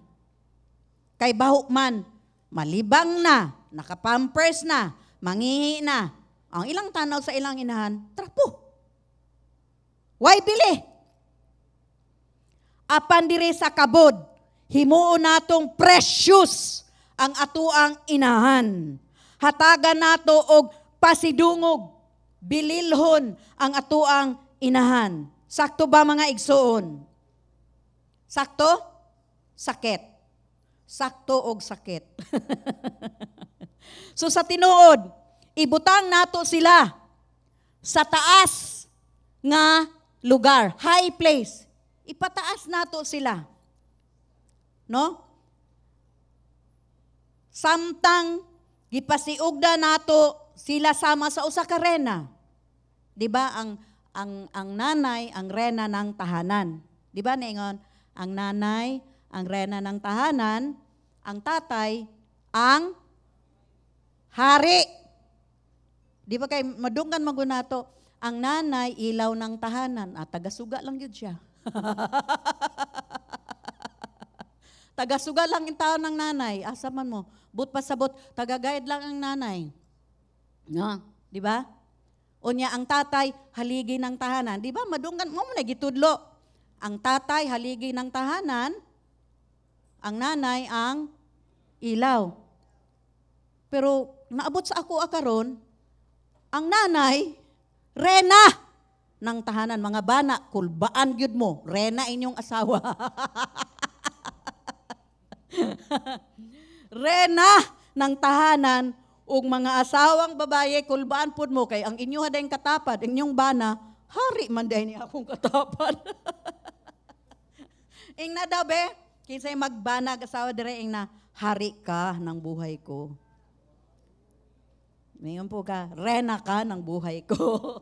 Speaker 1: Kay baho man, malibang na, nakapampers na, mangihi na. Ang ilang tanaw sa ilang inahan, trapo. Why bili? Apan diri sa kabod, himuon natong precious ang atuang inahan. Hatagan nato og pasidungog, bililhon ang atuang inahan. Sakto ba mga igsoon? Sakto? Sakit. Sakto og sakit. So sa tinuod, ibutang nato sila sa taas nga lugar, high place. Ipataas nato sila. no? Samtang gipasiugda nato sila sama sa usa ka rena. Di ba ang nanay ang rena ng tahanan. Di ba niingon? Ang nanay ang rena ng tahanan, ang tatay ang hari. Di ba kay madunggan magunato, ang nanay ilaw ng tahanan, tagasuga lang yun siya. Tagasuga lang yung tao ng nanay. Asa man mo? But pasabot, tagaguide lang ang nanay. No? Di ba? Unya ang tatay, haligi ng tahanan. Di ba? Madunggan mo na gitudlo. Ang tatay, haligi ng tahanan. Ang nanay, ang ilaw. Pero naabot sa ako akaron, ang nanay, rena ng tahanan. Mga bana, kulbaan gyud mo. Rena inyong asawa. Rena ng tahanan ug mga asawang babaye kulbaan pud mo kay ang inyo hadayng katapad inyong bana hari man day ni akong katapad. Ing na daw be kinsay magbana asawa dire ing na hari ka ng buhay ko. Ngayon po ka, rena ka ng buhay ko.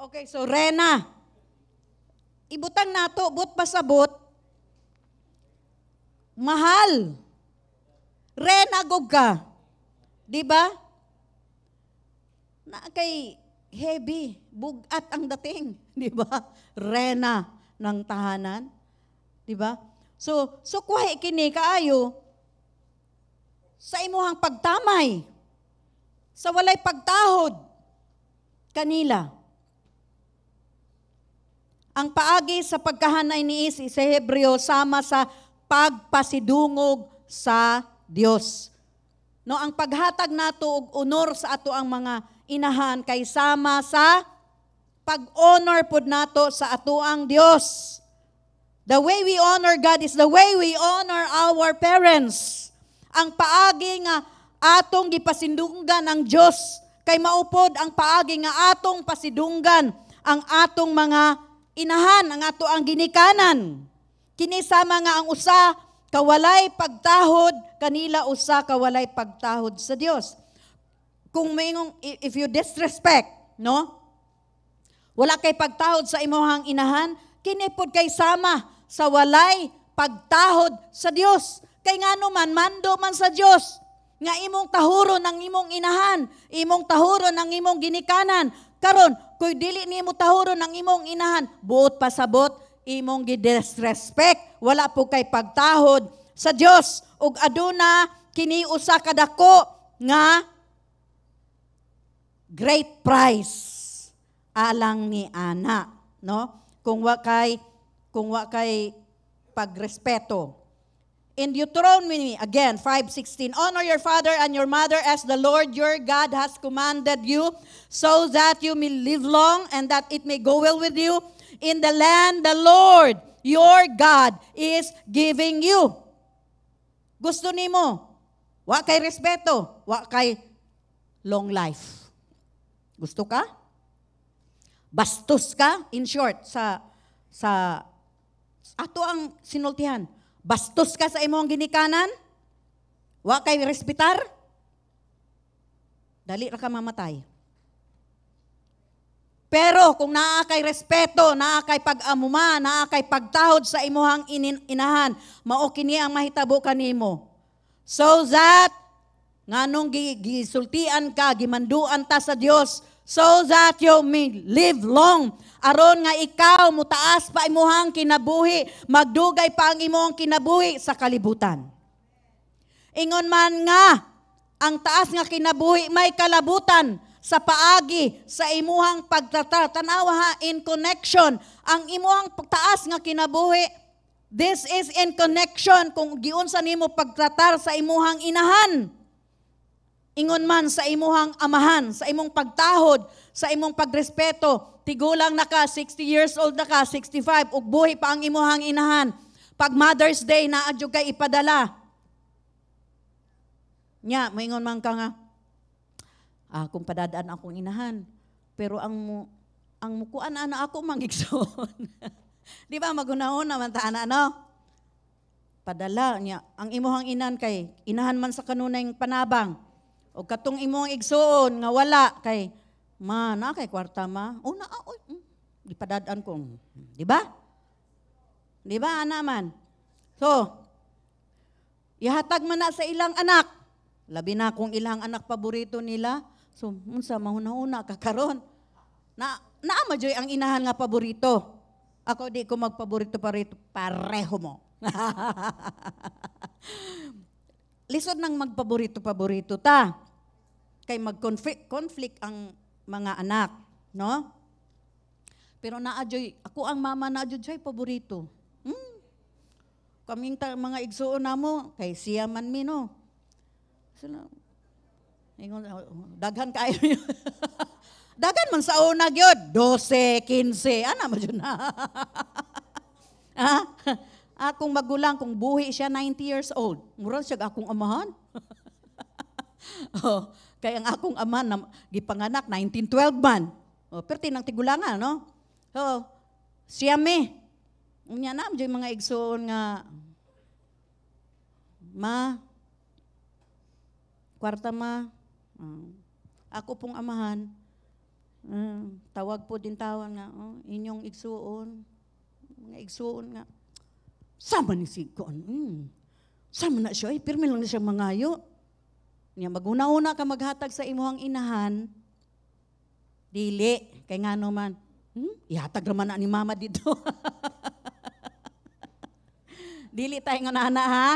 Speaker 1: Okay, so rena. Ibutang nato, but pasabot, mahal. Renagog ka. Di ba? Na kay heavy, bugat ang dating. Di ba? Rena ng tahanan. Di ba? So kuhay kini kaayo sa imuhang pagtamay. Sa walay pagtahod kanila. Ang paagi sa pagkahanay ni Isi sa Hebreo sama sa pagpasidungog sa Dios. No, ang paghatag nato og honor sa ato ang mga inahan kay sama sa pag-honor pud nato sa ato ang Dios. The way we honor God is the way we honor our parents. Ang paagi nga atong gipasindunggan ang Dios kay maupod ang paagi nga atong pasidunggan ang atong mga inahan, ang ato ang ginikanan. Kini sama nga ang usa kawalay pagtahod, kanila usa kawalay pagtahod sa Dios. Kung mayong if you disrespect, no? Wala kay pagtahod sa imuhang inahan, kini pod kay sama sa walay pagtahod sa Dios. Kay ngano man mando man sa Dios nga imong tahuron ang imong inahan, imong tahuron ang imong ginikanan. Karon, kung dili nimo tahuron ang imong inahan, buot pasabot, imong gidisrespect, wala po kay pagtahod sa Dios. Ug aduna kini usa ka dako nga great price alang ni ana, no? Kung wa kay pagrespeto. In Deuteronomy, again, 5:16, honor your father and your mother as the Lord your God has commanded you, so that you may live long and that it may go well with you in the land the Lord your God is giving you. Gusto nimo, wa kay respeto, wa kay long life. Gusto ka? Bastos ka? In short, sa ato ang sinultihan. Bastos ka sa imong ginikanan? Wa kay respetar? Dali ra ka mamatay. Pero kung naa kay respeto, naa kay pag-amuma, naa kay pagtahod sa imuhang inahan, mao kini ang mahitabo kanimo. So that nganong gisultian ka, gimanduan ta sa Dios, so that you may live long. Aron nga ikaw mutaas pa imuhang kinabuhi, magdugay pa ang imong kinabuhi sa kalibutan. Ingon man nga, ang taas nga kinabuhi may kalabutan sa paagi sa imuhang pagtratar. Tanawa ha, in connection, ang imuhang taas nga kinabuhi, this is in connection kung giunsa nimo pagtratar sa imuhang inahan. Ingon man sa imuhang amahan, sa imong pagtahod, sa imong pagrespeto, tigulang na ka, 60 years old na ka, 65, ug buhi pa ang imuhang inahan. Pag Mother's Day, naadyo kay ipadala. Nya, maingon man ka nga, kung padadaan akong inahan, pero ang mukuan ana ako mangigsoon. Di ba magunahon naman ta ano? Padala niya ang imuhang inan kay inahan man sa kanunay panabang. O katong imong igsuon nga wala kay na kay kwarta ma. O na oy. Gipadadaan ko. Di ba? Di ba ana man? So, ihatag man na sa ilang anak. Labi na kung ilang anak paborito nila. So, unsa mahuna-una kakaron. Naama joy ang inahan nga paborito. Ako di ko magpaborito pareho mo. Lisod nang magpaborito-paborito ta. Kay mag-conflict ang mga anak, no? Pero naadyoy, ako ang mama naadyoy paborito. Kaming mga igsuon namo kay siya man mi no. Sila ingon daghan kayo. Daghan man sa una gyud, 12, 15, ana man jud na. Akong magulang kung buhi siya 90 years old, mura siya akong amahan. Kaya ang akong ama na gipanganak 1912 man. Pero tinang tigulangan, no? So, siya me. Unya na jud mga igsoon nga kwarta ako pong amahan. Tawag po din tawag nga, inyong igsuon, mga igsuon nga, sama ni Sikon, sama na siya, pirmi lang na siya mangayo. Niya, maguna-una ka maghatag sa imuhang inahan, dili, kay nga naman, ihatag naman na ni mama dito. Dili tayo nga nana ha?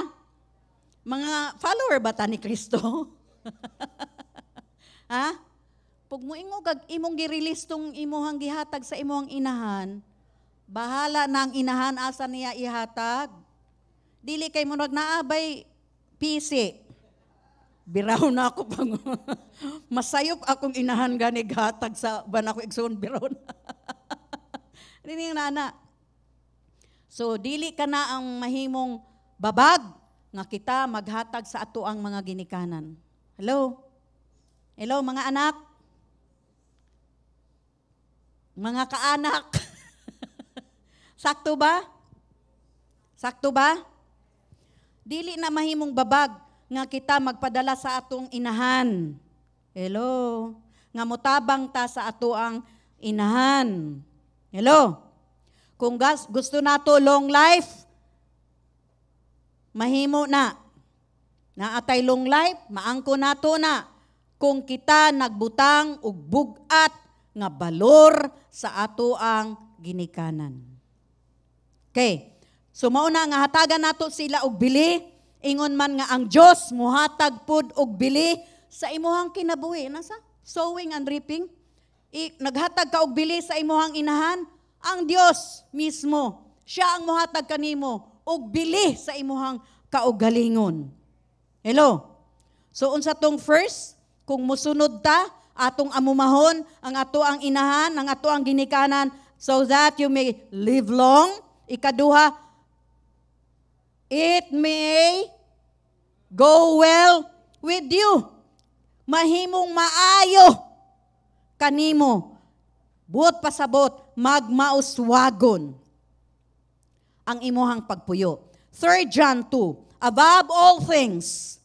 Speaker 1: Mga follower ba ta ni Kristo? Ha? Pag mo imong gi-release tong imuhang gihatag sa imuhang inahan, bahala na ang inahan asa niya ihatag. Dili kay mo nagnaabay PC. Biraw na ako pang masayop akong inahan gani gihatag sa ban ako igsoon biraw na. Dili nana. So dili ka na ang mahimong babag nga kita maghatag sa ato ang mga ginikanan. Hello? Hello mga anak? Mga kaanak. Sakto ba? Sakto ba? Dili na mahimong babag nga kita magpadala sa atong inahan. Hello? Nga motabang ta sa ato ang inahan. Hello? Kung gusto nato long life, mahimo na. Naatay long life, maangko nato na. Kung kita nagbutang og bugat nga balor sa ato ang ginikanan. Okay. So mauna nga hatagan nato sila og bili, ingon man nga ang Dios muhatag pud og bili sa imuhang kinabuhi. Nasa? Sowing and reaping. Naghatag ka og bili sa imuhang inahan, ang Dios mismo. Siya ang muhatag kanimo og bili sa imuhang kaugalingon. Hello? So unsa tong first? Kung musunod ta, atong amumahon, ang ato ang inahan, ang ato ang ginikanan, so that you may live long. Ikaduha, it may go well with you. Mahimong maayo kanimo. Buot pasabot, magmauswagon ang imuhang pagpuyo. 3 John 2, above all things,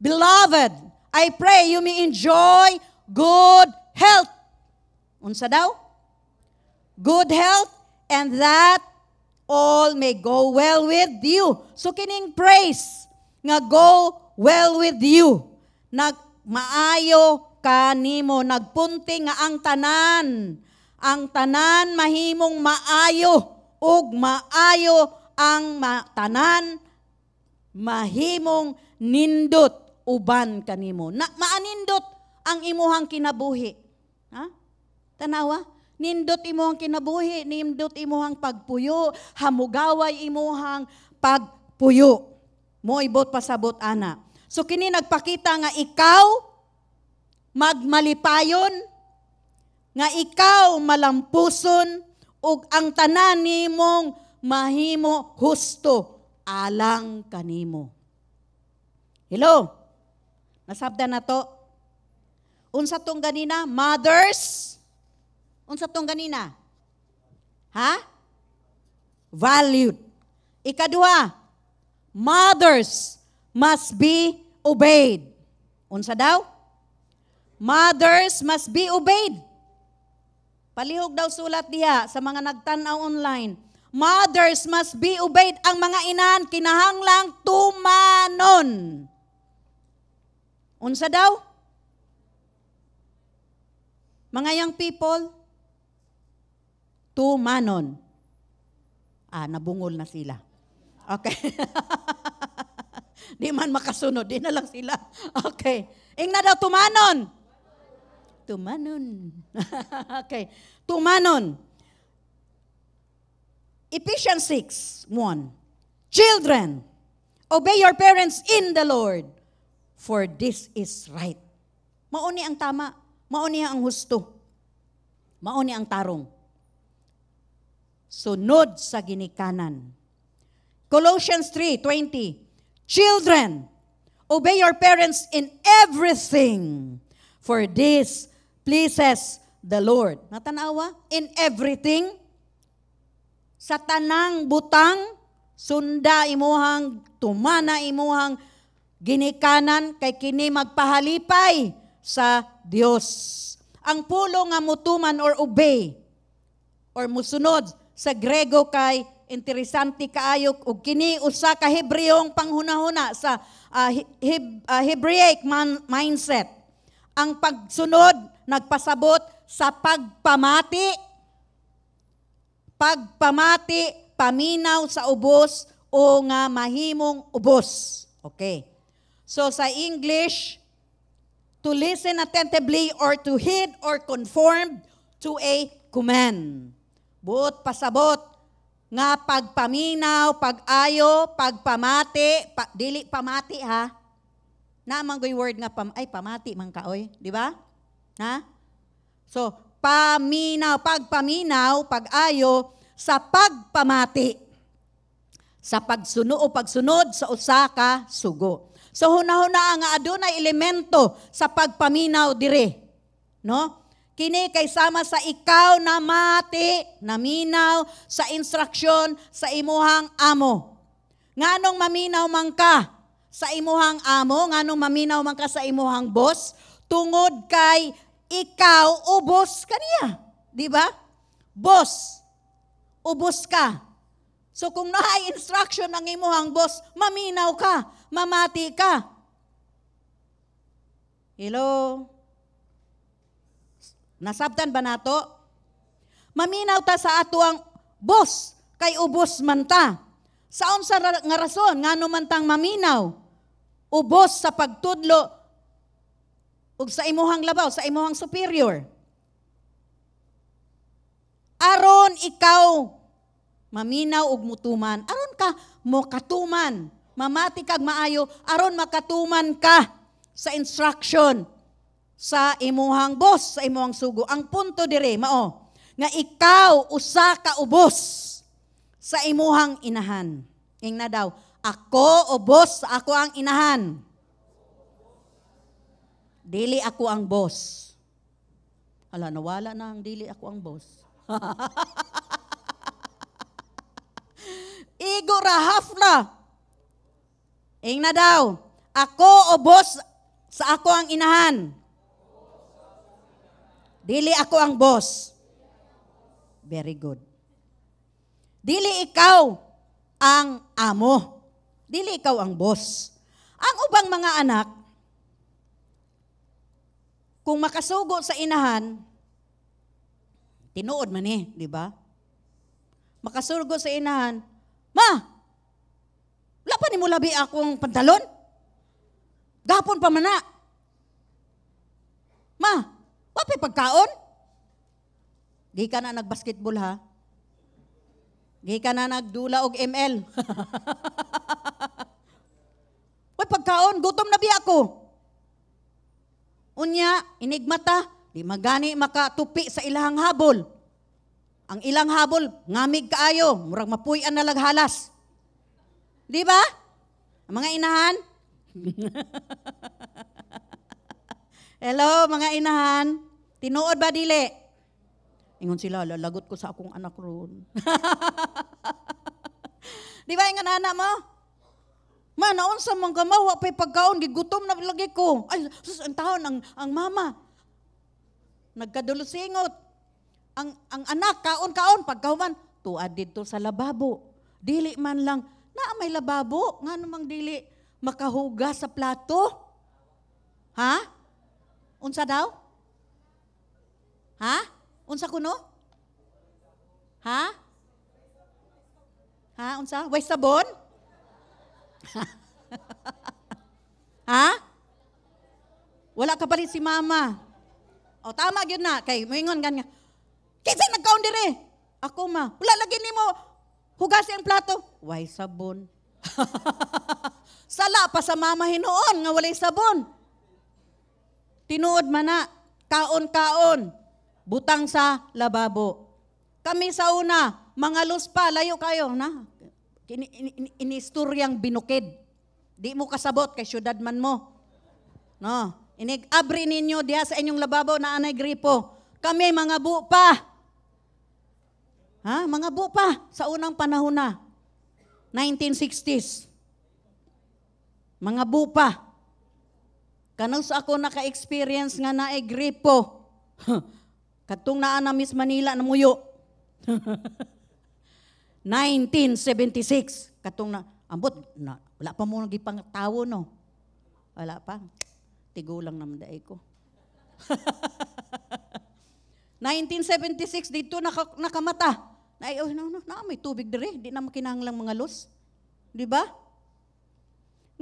Speaker 1: beloved, I pray you may enjoy good health. Unsa daw? Good health, and that all may go well with you. So kining praise nga go well with you. Maayo kanimo, nagpunti nga ang tanan mahimong maayo, ug maayo ang tanan mahimong nindot uban kanimo. Maanindot ang imuhang kinabuhi. Ha? Tanawa? Nindot imuhang kinabuhi, nindot imuhang pagpuyo, hamugaway imuhang pagpuyo. Mo ibot pasabot ana. So kini nagpakita nga ikaw magmalipayon, nga ikaw malampuson, ug ang tanan nimong mahimo husto alang kanimo. Hello? Nasabda na to? Unsa tong ganina? Mothers? Unsa tong ganina? Ha? valued. Ikaduha, mothers must be obeyed. Unsa daw? Mothers must be obeyed. Palihog daw sulat diha sa mga nagtanaw online. Mothers must be obeyed. Ang mga inan kinahanglang tumanon. Unsa daw? Mga young people, tumanon. Nabungol na sila. Okay. Di man makasunod, di na lang sila. Okay. Ingna daw, tumanon. Tumanon. Okay. Tumanon. Ephesians 6:1. Children, obey your parents in the Lord, for this is right. Mauni ang tama. Mauni ang husto. Mauni ang tarong. Sunod sa ginikanan. Colossians 3:20. Children, obey your parents in everything, for this pleases the Lord. Natanawa? In everything, sa tanang butang, sunda imuhang, tumana imuhang ginikanan, kay kini magpahalipay sa Dios. Ang pulong nga mutuman or obey, or musunod sa Grego kay interesante kaayo ug kini usa ka Hebreong panghunahuna sa Hebraic mindset. Ang pagsunod nagpasabot sa pagpamati, paminaw sa ubos o nga mahimong ubos. Okay. So sa English, to listen attentively or to heed or conform to a command. Buot pasabot nga pagpaminaw, pag-ayo, pagpamati, dili pamati ha. Naamang goy word nga pamati man kaoy, di ba? Ha? So, pagpaminaw, pag-ayo sa pagpamati. Sa pagsunod sa usa ka sugo. So hunahuna nga adunay elemento sa pagpaminaw dire, no? Kini kay sama sa ikaw na mati, naminaw sa instruksyon sa imuhang amo. Nganong maminaw man ka sa imuhang amo, nganong maminaw man ka sa imuhang boss, tungod kay ikaw ubos kaniya, di ba? Boss, ubos ka. So kung naay instruction ng imuhang boss, maminaw ka, mamati ka. Hello? Nasabtan ba nato? Maminaw ta sa ato ang boss, kay ubos man ta. Saon sa nga rason, ngano man tang maminaw? Ubos sa pagtudlo ug sa imuhang labaw, sa imuhang superior. Aron ikaw maminaw ug mutuman, aron ka mo katuman, mamati kag maayo, aron makatuman ka sa instruction sa imuhang boss, sa imuhang sugo. Ang punto dire mao nga ikaw usa ka ubos sa imuhang inahan. Ingna daw, ako ubos sa ako ang inahan. Dili ako ang boss. Hala, nawala na ang dili ako ang boss. Igo rahaf na. Ingna daw, ako ubos sa ako ang inahan. Dili ako ang boss. Very good. Dili ikaw ang amo. Dili ikaw ang boss. Ang ubang mga anak, kung makasugo sa inahan, tinuod man di ba? Makasugo sa inahan, ma, wala pa ni mo labi akong pantalon? Gapon pa man na. Ma, wapay pagkaon? Di ka na nagbasketball ha? Di ka na nagdula og ML. Wapay pagkaon, gutom na bi ako. Unya, inigmata, di magani makatupi sa ilahang habol. Ang ilang habol, ngamig kaayo, murag mapuy-an na laghalas. Di ba? Ang mga inahan? Hello, mga inahan. Tinuod ba dili? Ingon sila, lalagot ko sa akong anak ron. Di ba yung anak mo? Ma, naon sa mga gamawa pa'y pagkaon, gigutom na lagi ko. Ay, sus, ang taon, ang mama. Nagkadulusingot. Ang anak, kaon-kaon, pagkahuman, tuad dito sa lababo. Dili man lang, may lababo, nga namang dili makahuga sa plato. Ha? Unsa daw? Ha? Unsa kuno? Ha? Ha? Unsa? Way sabon? Ha? Wala ka pa rin si mama. O tama yun na. Kay moingon ganya. Kinsa nagkaon dire? Ako ma. Wala lagi nimo hugasin ang plato. Way sabon. Sala pa sa mama hinuon nga walay sabon. Tinuod man na. Kaon-kaon. Butang sa lababo. Kami sa una, mga luspa, layo kayo na. Inistoryang binukid. Di mo kasabot kay syudad man mo. No, inig-abri ninyo diha sa inyong lababo na anay gripo. Kami mga bupa. Ha? Mga bupa sa unang panahon na. 1960s. Mga bupa. Kanus ako naka-experience nga naay gripo. Katong naa na Miss Manila na muyo. 1976. Katong na, ambot, na, wala pa mo nagipang tawo, no? Wala pa. Tigulang naman daay ko. 1976, dito nakamata. Ay, oh, no, may tubig dire. Di na makinahanglang mga los. Di ba?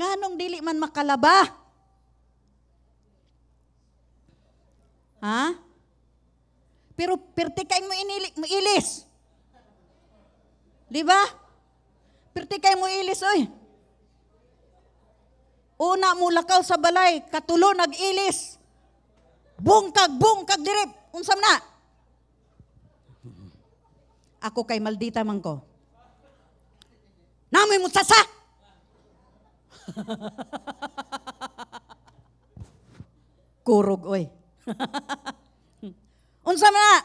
Speaker 1: Nga nung dili man makalaba. Ha? Pero pertikay mo ilis. Di ba? Pertikay mo ilis, oy. Una mo lakaw sa balay, katulo nag-ilis. Bungkag dirip. Unsam na? Ako kay maldita man ko. Namoy mo sasa! Kurog, oy. Unsam na?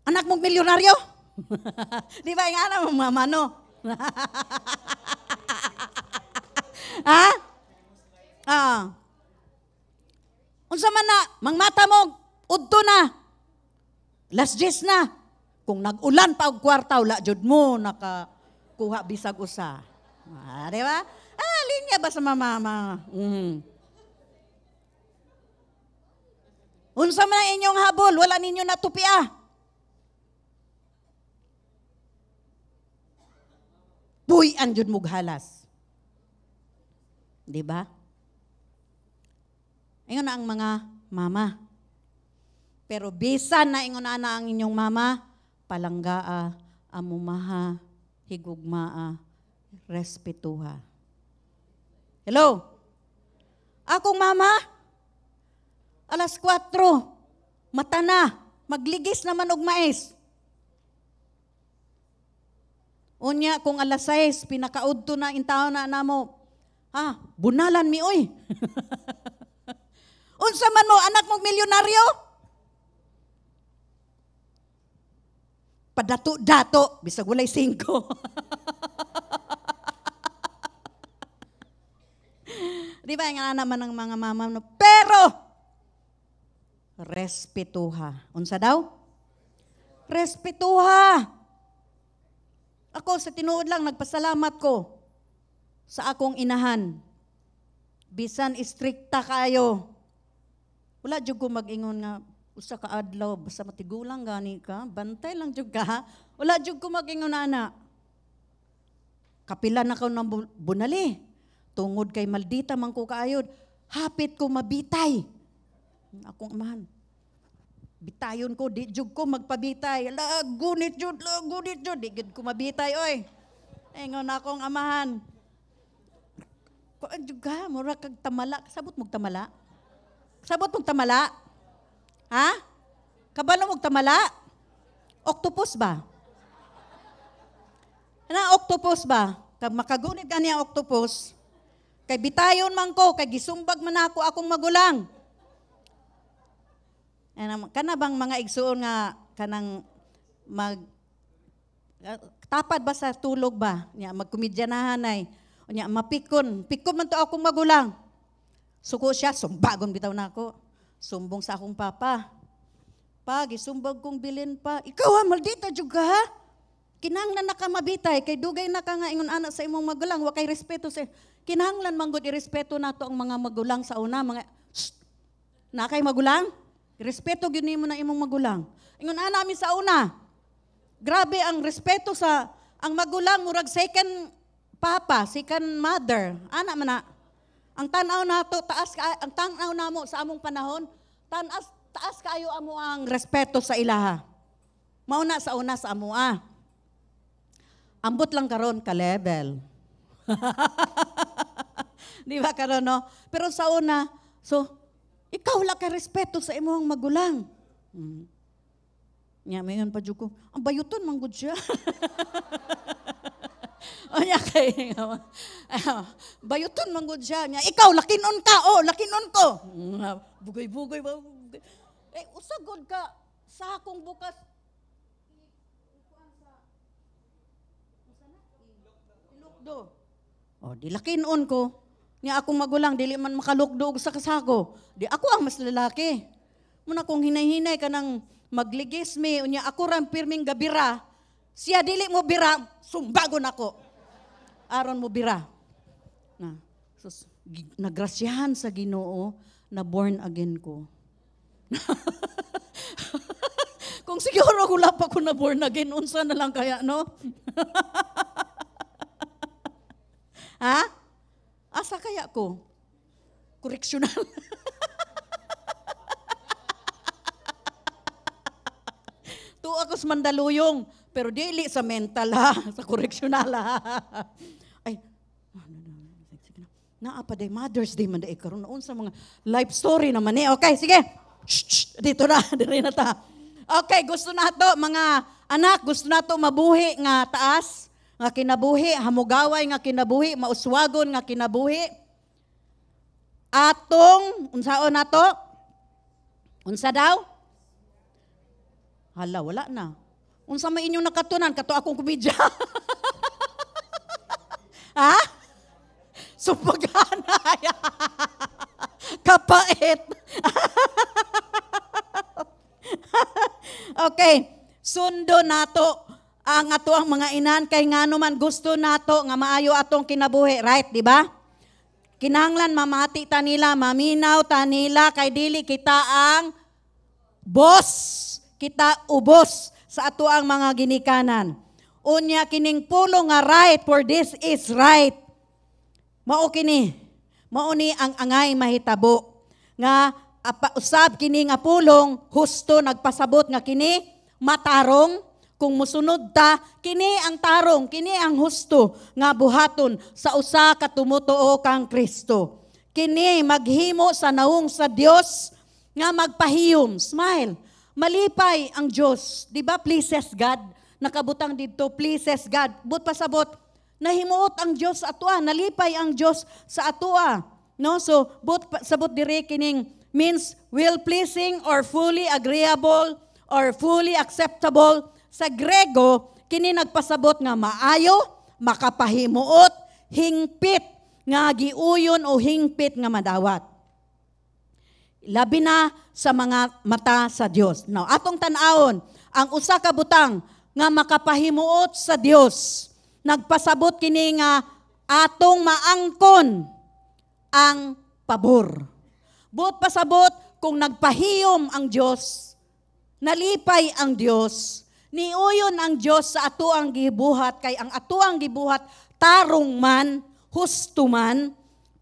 Speaker 1: Anak mong milyonaryo? Di ba yung anak mong mamano? Ha? Unsa man na, mangmata mo, udto na. Last days na. Kung nag-ulan pa og kwarta, wala jud mo nakakuha bisag usa. Di ba? Linya ba sa mama? Unsa man ang inyong habol, wala ninyo natupia. Puy-an jud mog halas. Di ba? Ingon na ang mga mama. Pero bisan na ingon na ang inyong mama, palanggaa, amumaha, higugmaa, respetuha. Hello? Akong mama, alas 4, mata na, magligis naman og mais. Unya, kung alas 6, pinakaudto na intaw na namo, bunalan mi, oy. Unsa man mo, anak mong milyonaryo? Padato-dato, bisag walay 5. Di ba, nga naman ng mga mama, no? Pero, respetuha. Unsa daw? Respetuha. Ako sa tinuod lang, nagpasalamat ko sa akong inahan. Bisan istrikta kayo. Wala jud ko mag-ingon nga, usa ka adlaw, basta matigulang gani ka, bantay lang jud ka. Wala jud ko mag-ingon ana. Kapila na ko ng bunali. Tungod kay maldita man ko kaayod, hapit ko mabitay. Akong amahan. Bitayon ko, di jud ko magpabitay. Gunit jud, di jud ko mabitay, oy. Ingon akong amahan. Ko jud ka, mura kag tamala. Sabot mong tamala? Sabot mong tamala? Ha? Kabalo mong tamala? Octopus ba? Na octopus ba? Kag makagunit ka niya octopus, kay bitayon man ko, kay gisumbag man ako akong magulang. Kana bang mga igsuon nga kanang Tapad ba sa tulog ba? Nya magkumidyanahan ay. Nya mapikon. Pikon man to akong magulang. Suko siya, sumbagon bitaw na ako. Sumbong sa akong papa. Pag isumbag kong bilin pa, ikaw maldita juga ha? Kinahanglan na ka mabitay, kay dugay na ka nga ingon anak sa imong magulang, wa kay respeto sa kinahanglan manggod irespeto nato ang mga magulang sa una, mga na kay magulang, respeto gyud nimo na imong magulang. Ingon ana mi sa una. Grabe ang respeto sa ang magulang murag second papa, second mother. Ana man na. Ang tanaw nato taas ang tanaw namo sa among panahon, taas kaayo amo ang respeto sa ilaha. Mauna sa una sa amoa. Ambot lang karon ka level. Di ba karon no? Pero sa una, so ikaw la ka respeto sa imong magulang. Nya mayon pa jud ko. Ang bayuton man gud siya. O nya kay bayuton man gud siya. Nya ikaw lakinon ka, lakinon ko. Bugoy-bugoy ba? Usagod ka sa akong bukas. Ilukdo. Dilakinon ko. Niya akong magulang, dili man makalukdo sa kasako. Di ako ang mas lalaki. Muna kung hinay-hinay ka ng magligis me, unya ako ram pirming gabira. Siya dili mo bira, sumbagon ako. Aron mo bira. Nagrasyahan sa Ginoo na born again ko. Kung siguro wala pa ko na born again, unsa na lang kaya, no? Ha? Asa kaya ko? Koreksyonal. Tuwa ako sa Mandaluyong, pero dili sa mental ha, sa koreksyonal ha. Ay, naapa day Mother's Day man day karon noon sa mga life story naman eh. Okay, sige. Shh, dito na, dire na ta. Okay, gusto nato mga anak, gusto nato mabuhi nga taas, nga kinabuhi, hamugaway nga kinabuhi, mauswagon nga kinabuhi. Atong unsaon nato? Unsa daw? Hala, wala na. Unsa may inyong nakatunan kato akong komedya? Ha? Supagana. Kapait. Okay, sundo nato ang ato ang mga inan kay ngano man gusto nato nga maayo atong kinabuhi, right, di ba? Kinahanglan mamati ta nila, maminaw ta nila kay dili kita ang boss, kita ubos sa ato ang mga ginikanan. Unya kining pulong nga right for this is right. Mao kini, mao ni ang angay mahitabo nga usab kini nga pulong husto nagpasabot nga kini matarong kung musunod ta kini ang tarong kini ang husto nga buhaton sa usa ka tumutuo kang Kristo. Kini maghimo sa naong sa Dios nga magpahiyom, smile. Malipay ang Dios, di ba? Pleases God. Nakabutang dito, pleases God. But pasabot, nahimuot ang Dios sa atua, nalipay ang Dios sa atua. No? So, but sabot dire kining means well-pleasing or fully agreeable or fully acceptable. Sa Grego, kini nagpasabot nga maayo, makapahimuot, hingpit, nga giuyon o hingpit nga madawat. Labi na sa mga mata sa Dios. Now, atong tan-awon, ang usa ka butang nga makapahimuot sa Dios, nagpasabot kini nga atong maangkon ang pabor. But pasabot kung nagpahiyom ang Dios, nalipay ang Dios, niuyon ang Dios sa ato ang gibuhat, kay ang ato ang gibuhat tarong man, husto man,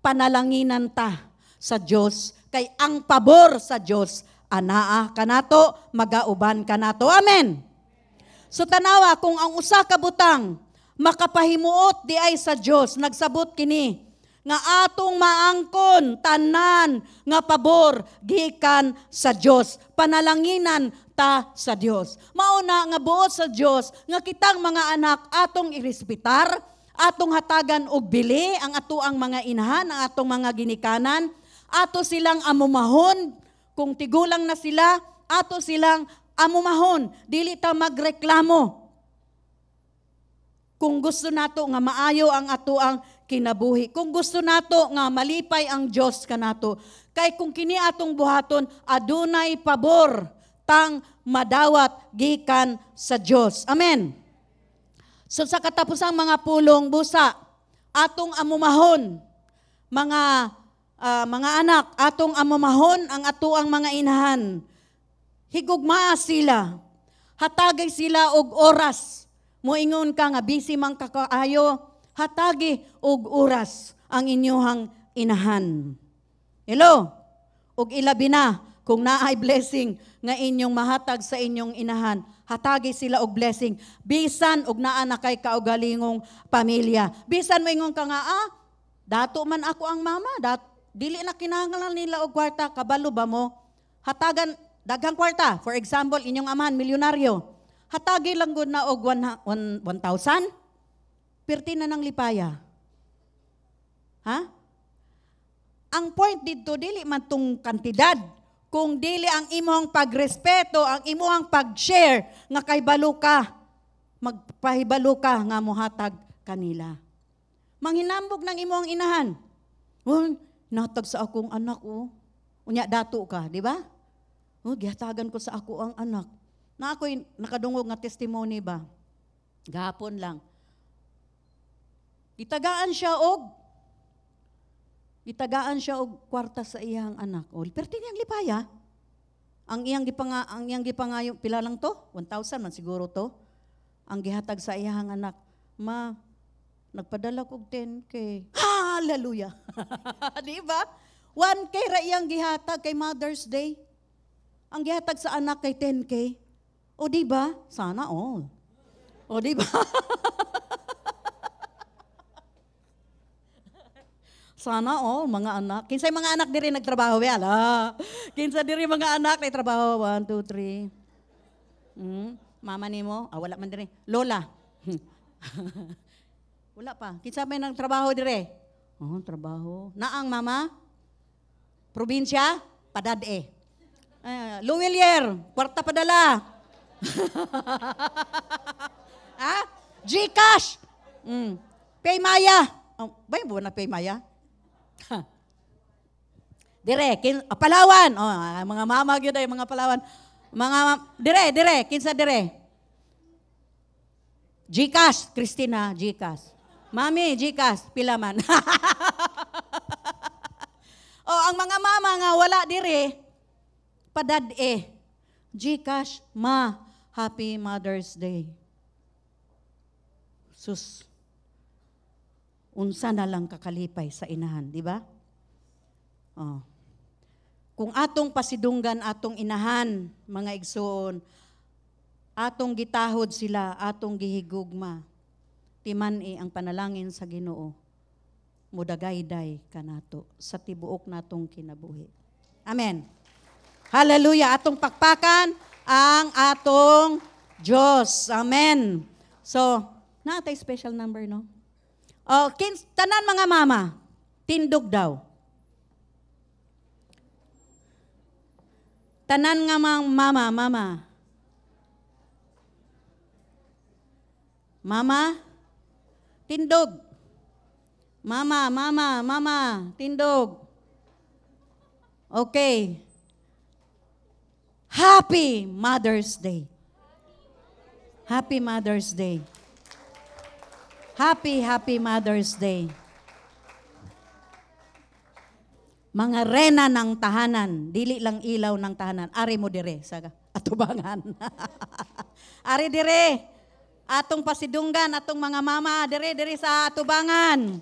Speaker 1: panalanginan ta sa Dios, kay ang pabor sa Dios anaa kanato, magauban kanato. Amen. So tanawa kung ang usa ka butang makapahimuot di ay sa Dios, nagsabot kini nga atong maangkon tanan nga pabor gikan sa Dios, panalanginan ta sa Dios. Mauna nga buot sa Dios nga kitang mga anak atong irespetar, atong hatagan og bili ang ato ang mga inahan, ang atong mga ginikanan, ato silang amumahon kung tigulang na sila, ato silang amumahon, dili ta magreklamo. Kung gusto nato nga maayo ang ato ang kinabuhi. Kung gusto nato nga malipay ang Dios kanato. Kay kung kini atong buhaton, adunay pabor tang madawat gikan sa Dios. Amen. So sa katapusang mga pulong busa, atong amumahon mga anak, atong amumahon ang atuang mga inahan. Higugmaa sila. Hatagay sila og oras. Moingon ka nga busy man kakaayo, hatagi og oras ang inyong inahan. Hello? Og ilabi na kung naay blessing nga inyong mahatag sa inyong inahan, hatagi sila og blessing. Bisan og naa na kay kaugalingong pamilya. Bisan moingon ka nga, dato man ako ang mama, dili na kinahanglan nila og kwarta, kabalo ba mo? Hatagan daghang kwarta. For example, inyong amahan milyonaryo. Hatagi lang gud na og 1,000. Perti na ng lipaya. Ha? Ang point dito, dili man tong kantidad. Kung dili ang imong pagrespeto, ang imong pag-share, nga kahibalo ka, magpahibalo ka nga mohatag kanila. Manghinambog ng imong inahan. Natag sa akong anak, Unya dato ka, di ba? Gihatagan ko sa ako ang anak. Na ako'y nakadungog nga testimony ba? Gahapon lang. Gitagaan siya og kwarta sa iyang anak. Perti niyang lipaya. Ang iyang gipangayo pila lang to? 1,000 man siguro to. Ang gihatag sa iyang anak, nagpadala kog 10K. Hallelujah. Di ba? 1K ra iyang gihatag kay Mother's Day. Ang gihatag sa anak kay 10K. O di ba? Sana all. O di ba? Sana all mga anak. Kinsay mga anak diri nagtrabaho ba? Kinsa diri mga anak nagtrabaho? 1 2 3. Mama nimo? Wala man diri. Lola. Wala pa. Kinsa may nagtrabaho diri? Trabaho. Naang mama? Probinsya? Padade. Luwilier, kwarta padala. Gcash. Paymaya. Ba yung na Paymaya? Dire, Palawan. Mga mama gyud ay mga Palawan. Dire, kinsa dire? Gcash, Christina, Gcash. Mami, Gcash, pila man. Ang mga mama nga wala dire, padad-e. Gcash, Happy Mother's Day. Sus. Unsa na lang kakalipay sa inahan, di ba? Kung atong pasidunggan atong inahan, mga igsoon, atong gitahod sila, atong gihigugma, timan-i ang panalangin sa Ginoo, mudagayday kanato sa tibuok natong kinabuhi. Amen. Hallelujah. Atong pakpakan ang atong Diyos. Amen. So, natay special number, no? Tanan mga mama, tindog daw. Tanan nga mama. Mama, tindog. Mama, tindog. Okay. Happy Mother's Day. Happy Mother's Day. Happy Mother's Day. Mga rena ng tahanan, dili lang ilaw ng tahanan. Ari mo dire sa atubangan. Ari dire. Atong pasidunggan, atong mga mama, dire sa atubangan.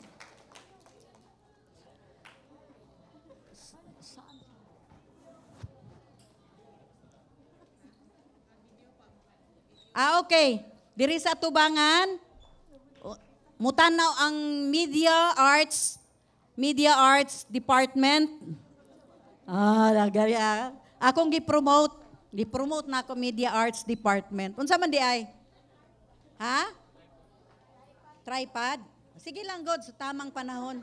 Speaker 1: Okay. Diri sa atubangan, mutanaw ang Media Arts Department. Lagari akong gi-promote na ako Media Arts Department. Unsa man di ay? Ha? Tripod? Sige lang, God, sa tamang panahon.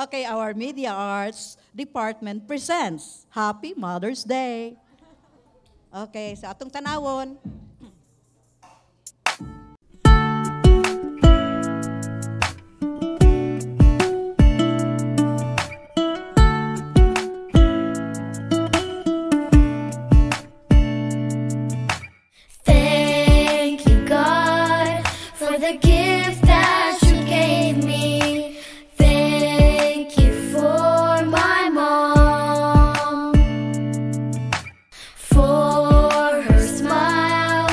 Speaker 1: Okay, our Media Arts Department presents Happy Mother's Day. Okay, sa atong tanawon.
Speaker 2: Thank you, God, for the gift that you gave me. Thank you for my mom, for her smile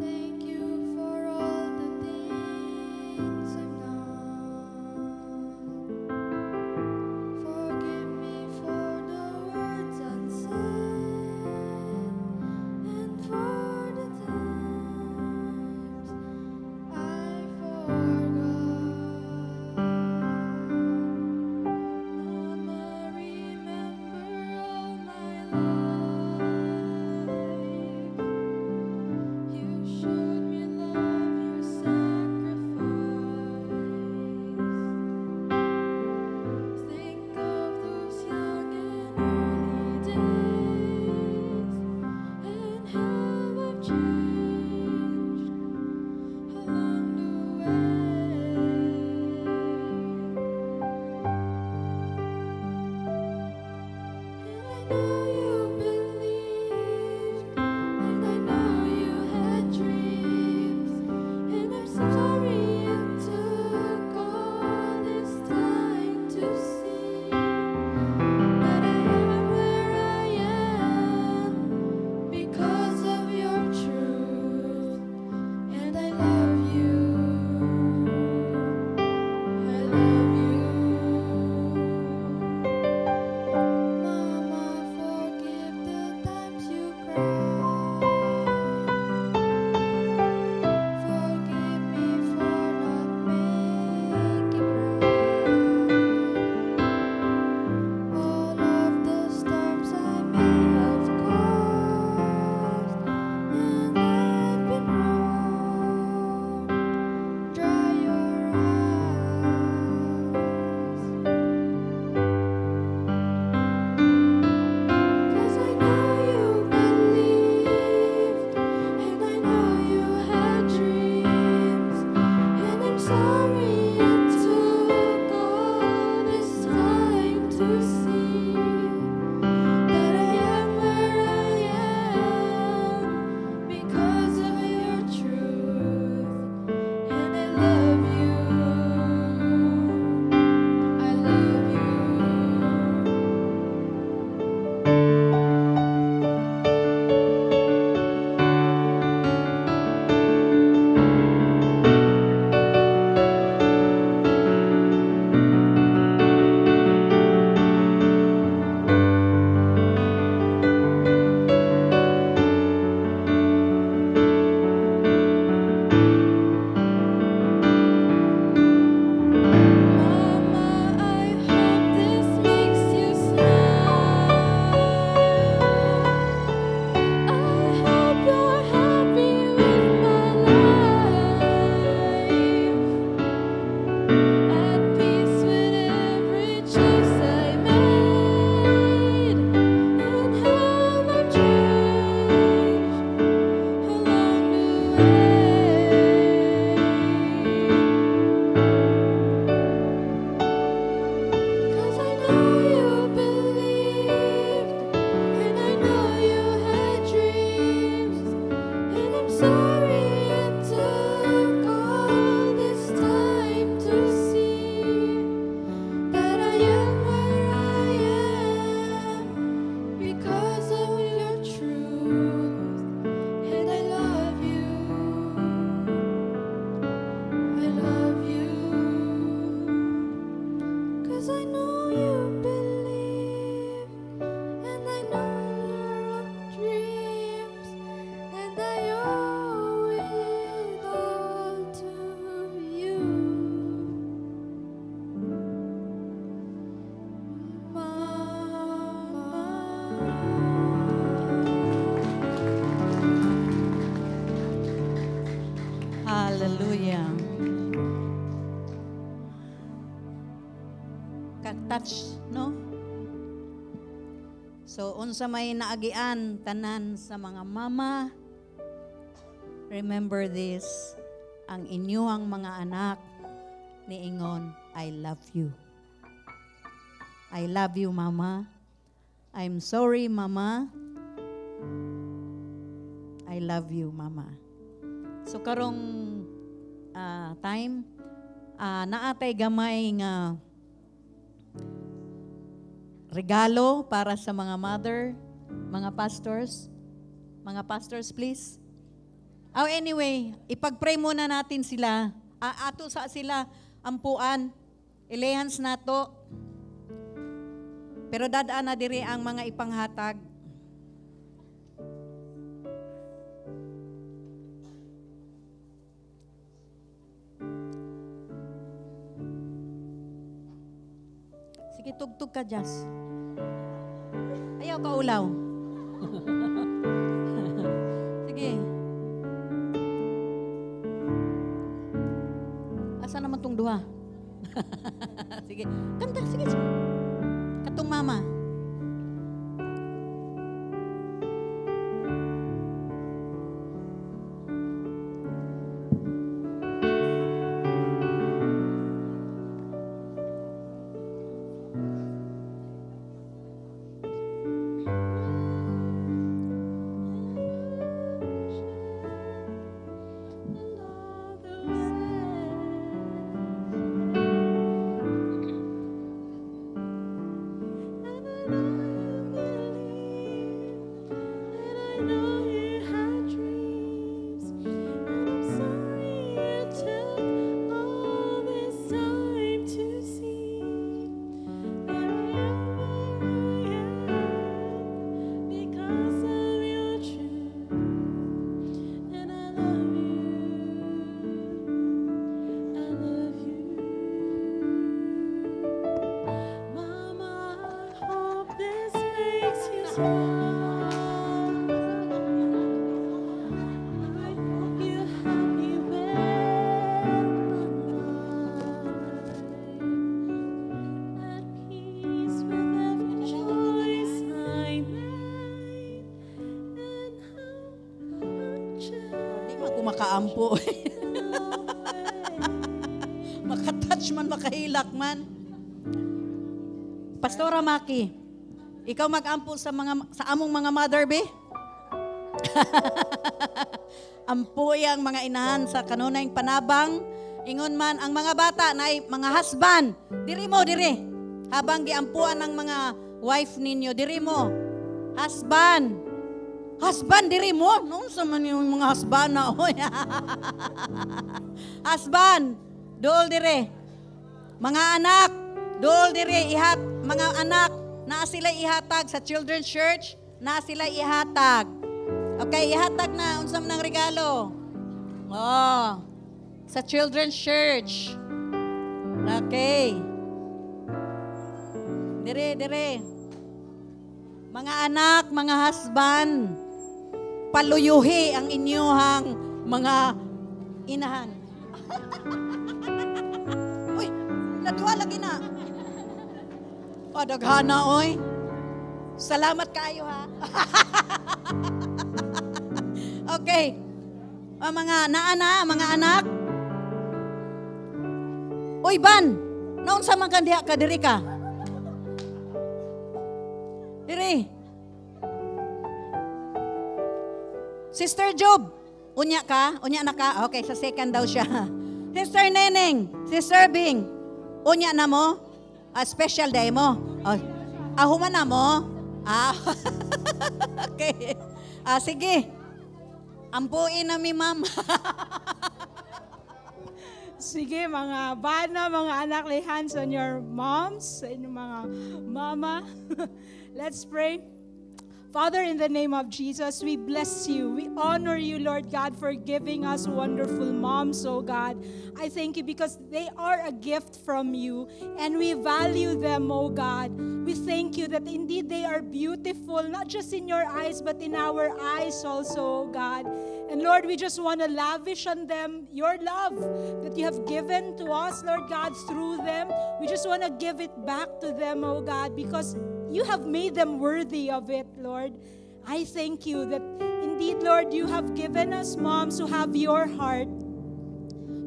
Speaker 3: Thank you for all the things I've done. Forgive me for the words unsaid and for the times I forgot. Mama, remember all my life. You showed me love, your sacrifice. Think of those young and early days and how I've changed along the way. And I know you believed, and I know you had dreams, and I'm sorry it took all this time to see that I am where I am because of your truth, and I love you. I love you. Mama, forgive the times you cried. Forgive me for not making right all of the storms I may have caused, and I've been wrong. Dry your eyes. 'Cause I know you believed, and I know you had dreams, and I'm sorry it took all this time to see that I am where I am because of your truth, and I love you. I love you. Mama, I hope this makes you smile. I hope you're happy with my life, at peace with every choice I made, and how I've changed along the way. 'Cause I know you believed, and I know you had dreams, and I'm sorry it took all this time to see that I am where I am because of your truth, and I love you. I love you. 'Cause I know you believe, and I know your dreams, and I owe it all to you.
Speaker 1: Hallelujah. Kag-touch, no? So, unsa may naagian tanan sa mga mama, remember this, ang inyuhang mga anak niingon, I love you. I love you, Mama. I'm sorry, Mama. I love you, Mama. So karong time, naatay gamay nga regalo para sa mga mother. Mga pastors please. Oh, anyway, ipag-pray muna natin sila. Ato sa sila ampuan. Ilehans nato. Pero dadaan na diri ang mga ipanghatag. Sige, tugtog ka, Jas. Ayaw ka ulaw. Sige. Asa naman tong duha? Sige. Kanta, sige. Katong mama. Makaampo. Makatouch man, makahilak man. Pastora Maki, ikaw mag-ampo sa among mga mother be? Ampuy ang mga inahan sa kanunay panabang. Ingon man ang mga bata na mga husband. Diri mo, diri. Habang giampuan ng mga wife ninyo, diri mo. Husband. Husband, diri mo. Noon sa man yung mga husband na. Husband, dool diri. Mga anak, dool diri. Mga anak, naa sila ihatag sa Children's Church. Naa sila ihatag. Okay, ihatag na. Unsam ng regalo. Oh, sa Children's Church. Okay. Diri. Mga anak, mga husband, paluyuhi ang inyuhang mga inahan. Uy, naduha lagi na. Daghana, oy. Salamat kayo, ha. Okay. Mga mga anak. Uy, Ban, naon sa mga kandiha ka, diri ka? Diri. Sister Job, unya na ka? Okay, sa second daw siya. Sister Neneng, Sister Bing, unya na mo? Special day mo? Ahuman na mo? Okay. Sige. Ampuin na mi, ma'am.
Speaker 4: Sige, mga bana, mga anak, lay hands on your moms, sa inyong mga mama. Let's pray. Father, in the name of Jesus, we bless you. We honor you, Lord God, for giving us wonderful moms, oh God. I thank you because they are a gift from you, and we value them, oh God. We thank you that indeed they are beautiful, not just in your eyes, but in our eyes also, oh God. And Lord, we just want to lavish on them your love that you have given to us, Lord God, through them. We just want to give it back to them, oh God, because you have made them worthy of it, Lord. I thank you that indeed, Lord, you have given us moms who have your heart,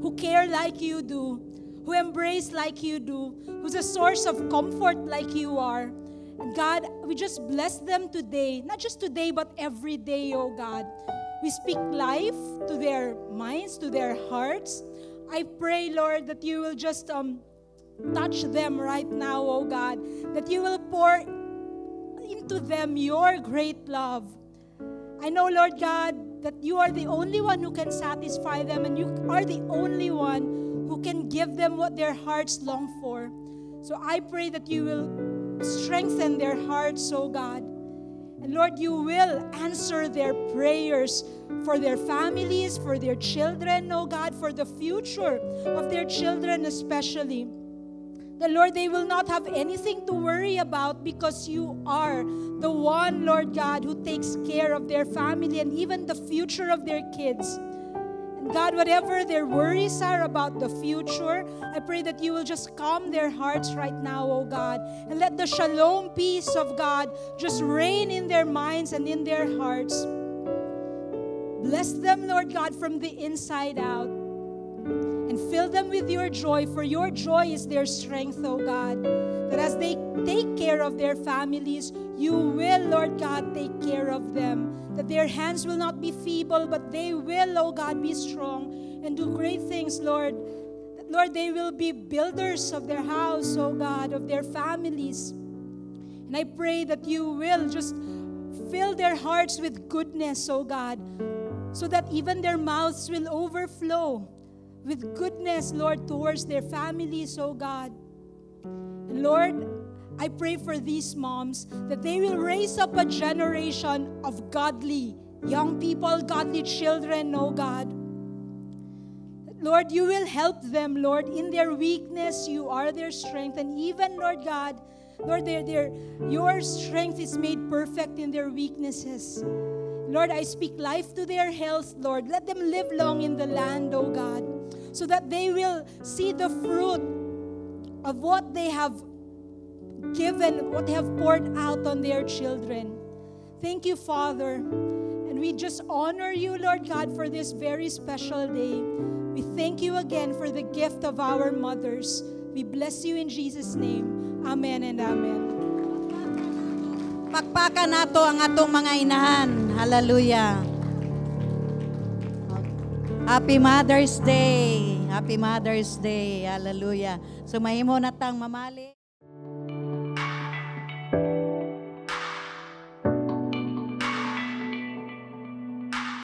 Speaker 4: who care like you do, who embrace like you do, who's a source of comfort like you are. And God, we just bless them today, not just today, but every day, oh God. We speak life to their minds, to their hearts. I pray, Lord, that you will just touch them right now, oh God, that you will pour into reveal to them your great love. I know, Lord God, that you are the only one who can satisfy them, and you are the only one who can give them what their hearts long for. So I pray that you will strengthen their hearts, oh God. And Lord, you will answer their prayers for their families, for their children, oh God, for the future of their children especially. The Lord, they will not have anything to worry about because you are the one, Lord God, who takes care of their family and even the future of their kids. And God, whatever their worries are about the future, I pray that you will just calm their hearts right now, oh God, and let the shalom peace of God just reign in their minds and in their hearts. Bless them, Lord God, from the inside out. And fill them with your joy, for your joy is their strength, oh God. That as they take care of their families, you will, Lord God, take care of them. That their hands will not be feeble, but they will, oh God, be strong and do great things, Lord. That, Lord, they will be builders of their house, oh God, of their families. And I pray that you will just fill their hearts with goodness, oh God, so that even their mouths will overflow with goodness, Lord, towards their families, oh God. And Lord, I pray for these moms that they will raise up a generation of godly young people, godly children, oh God. Lord, you will help them, Lord, in their weakness. You are their strength. And even, Lord God, Lord, your strength is made perfect in their weaknesses. Lord, I speak life to their health, Lord. Let them live long in the land, oh God, so that they will see the fruit of what they have given, what they have poured out on their children. Thank you, Father. And we just honor you, Lord God, for this very special day. We thank you again for the gift of our mothers. We bless you in Jesus' name. Amen and amen.
Speaker 1: Pakpakan nato ang atong mga inahan. Hallelujah. Happy Mother's Day. Happy Mother's Day. Hallelujah. So mahimo natang mamali.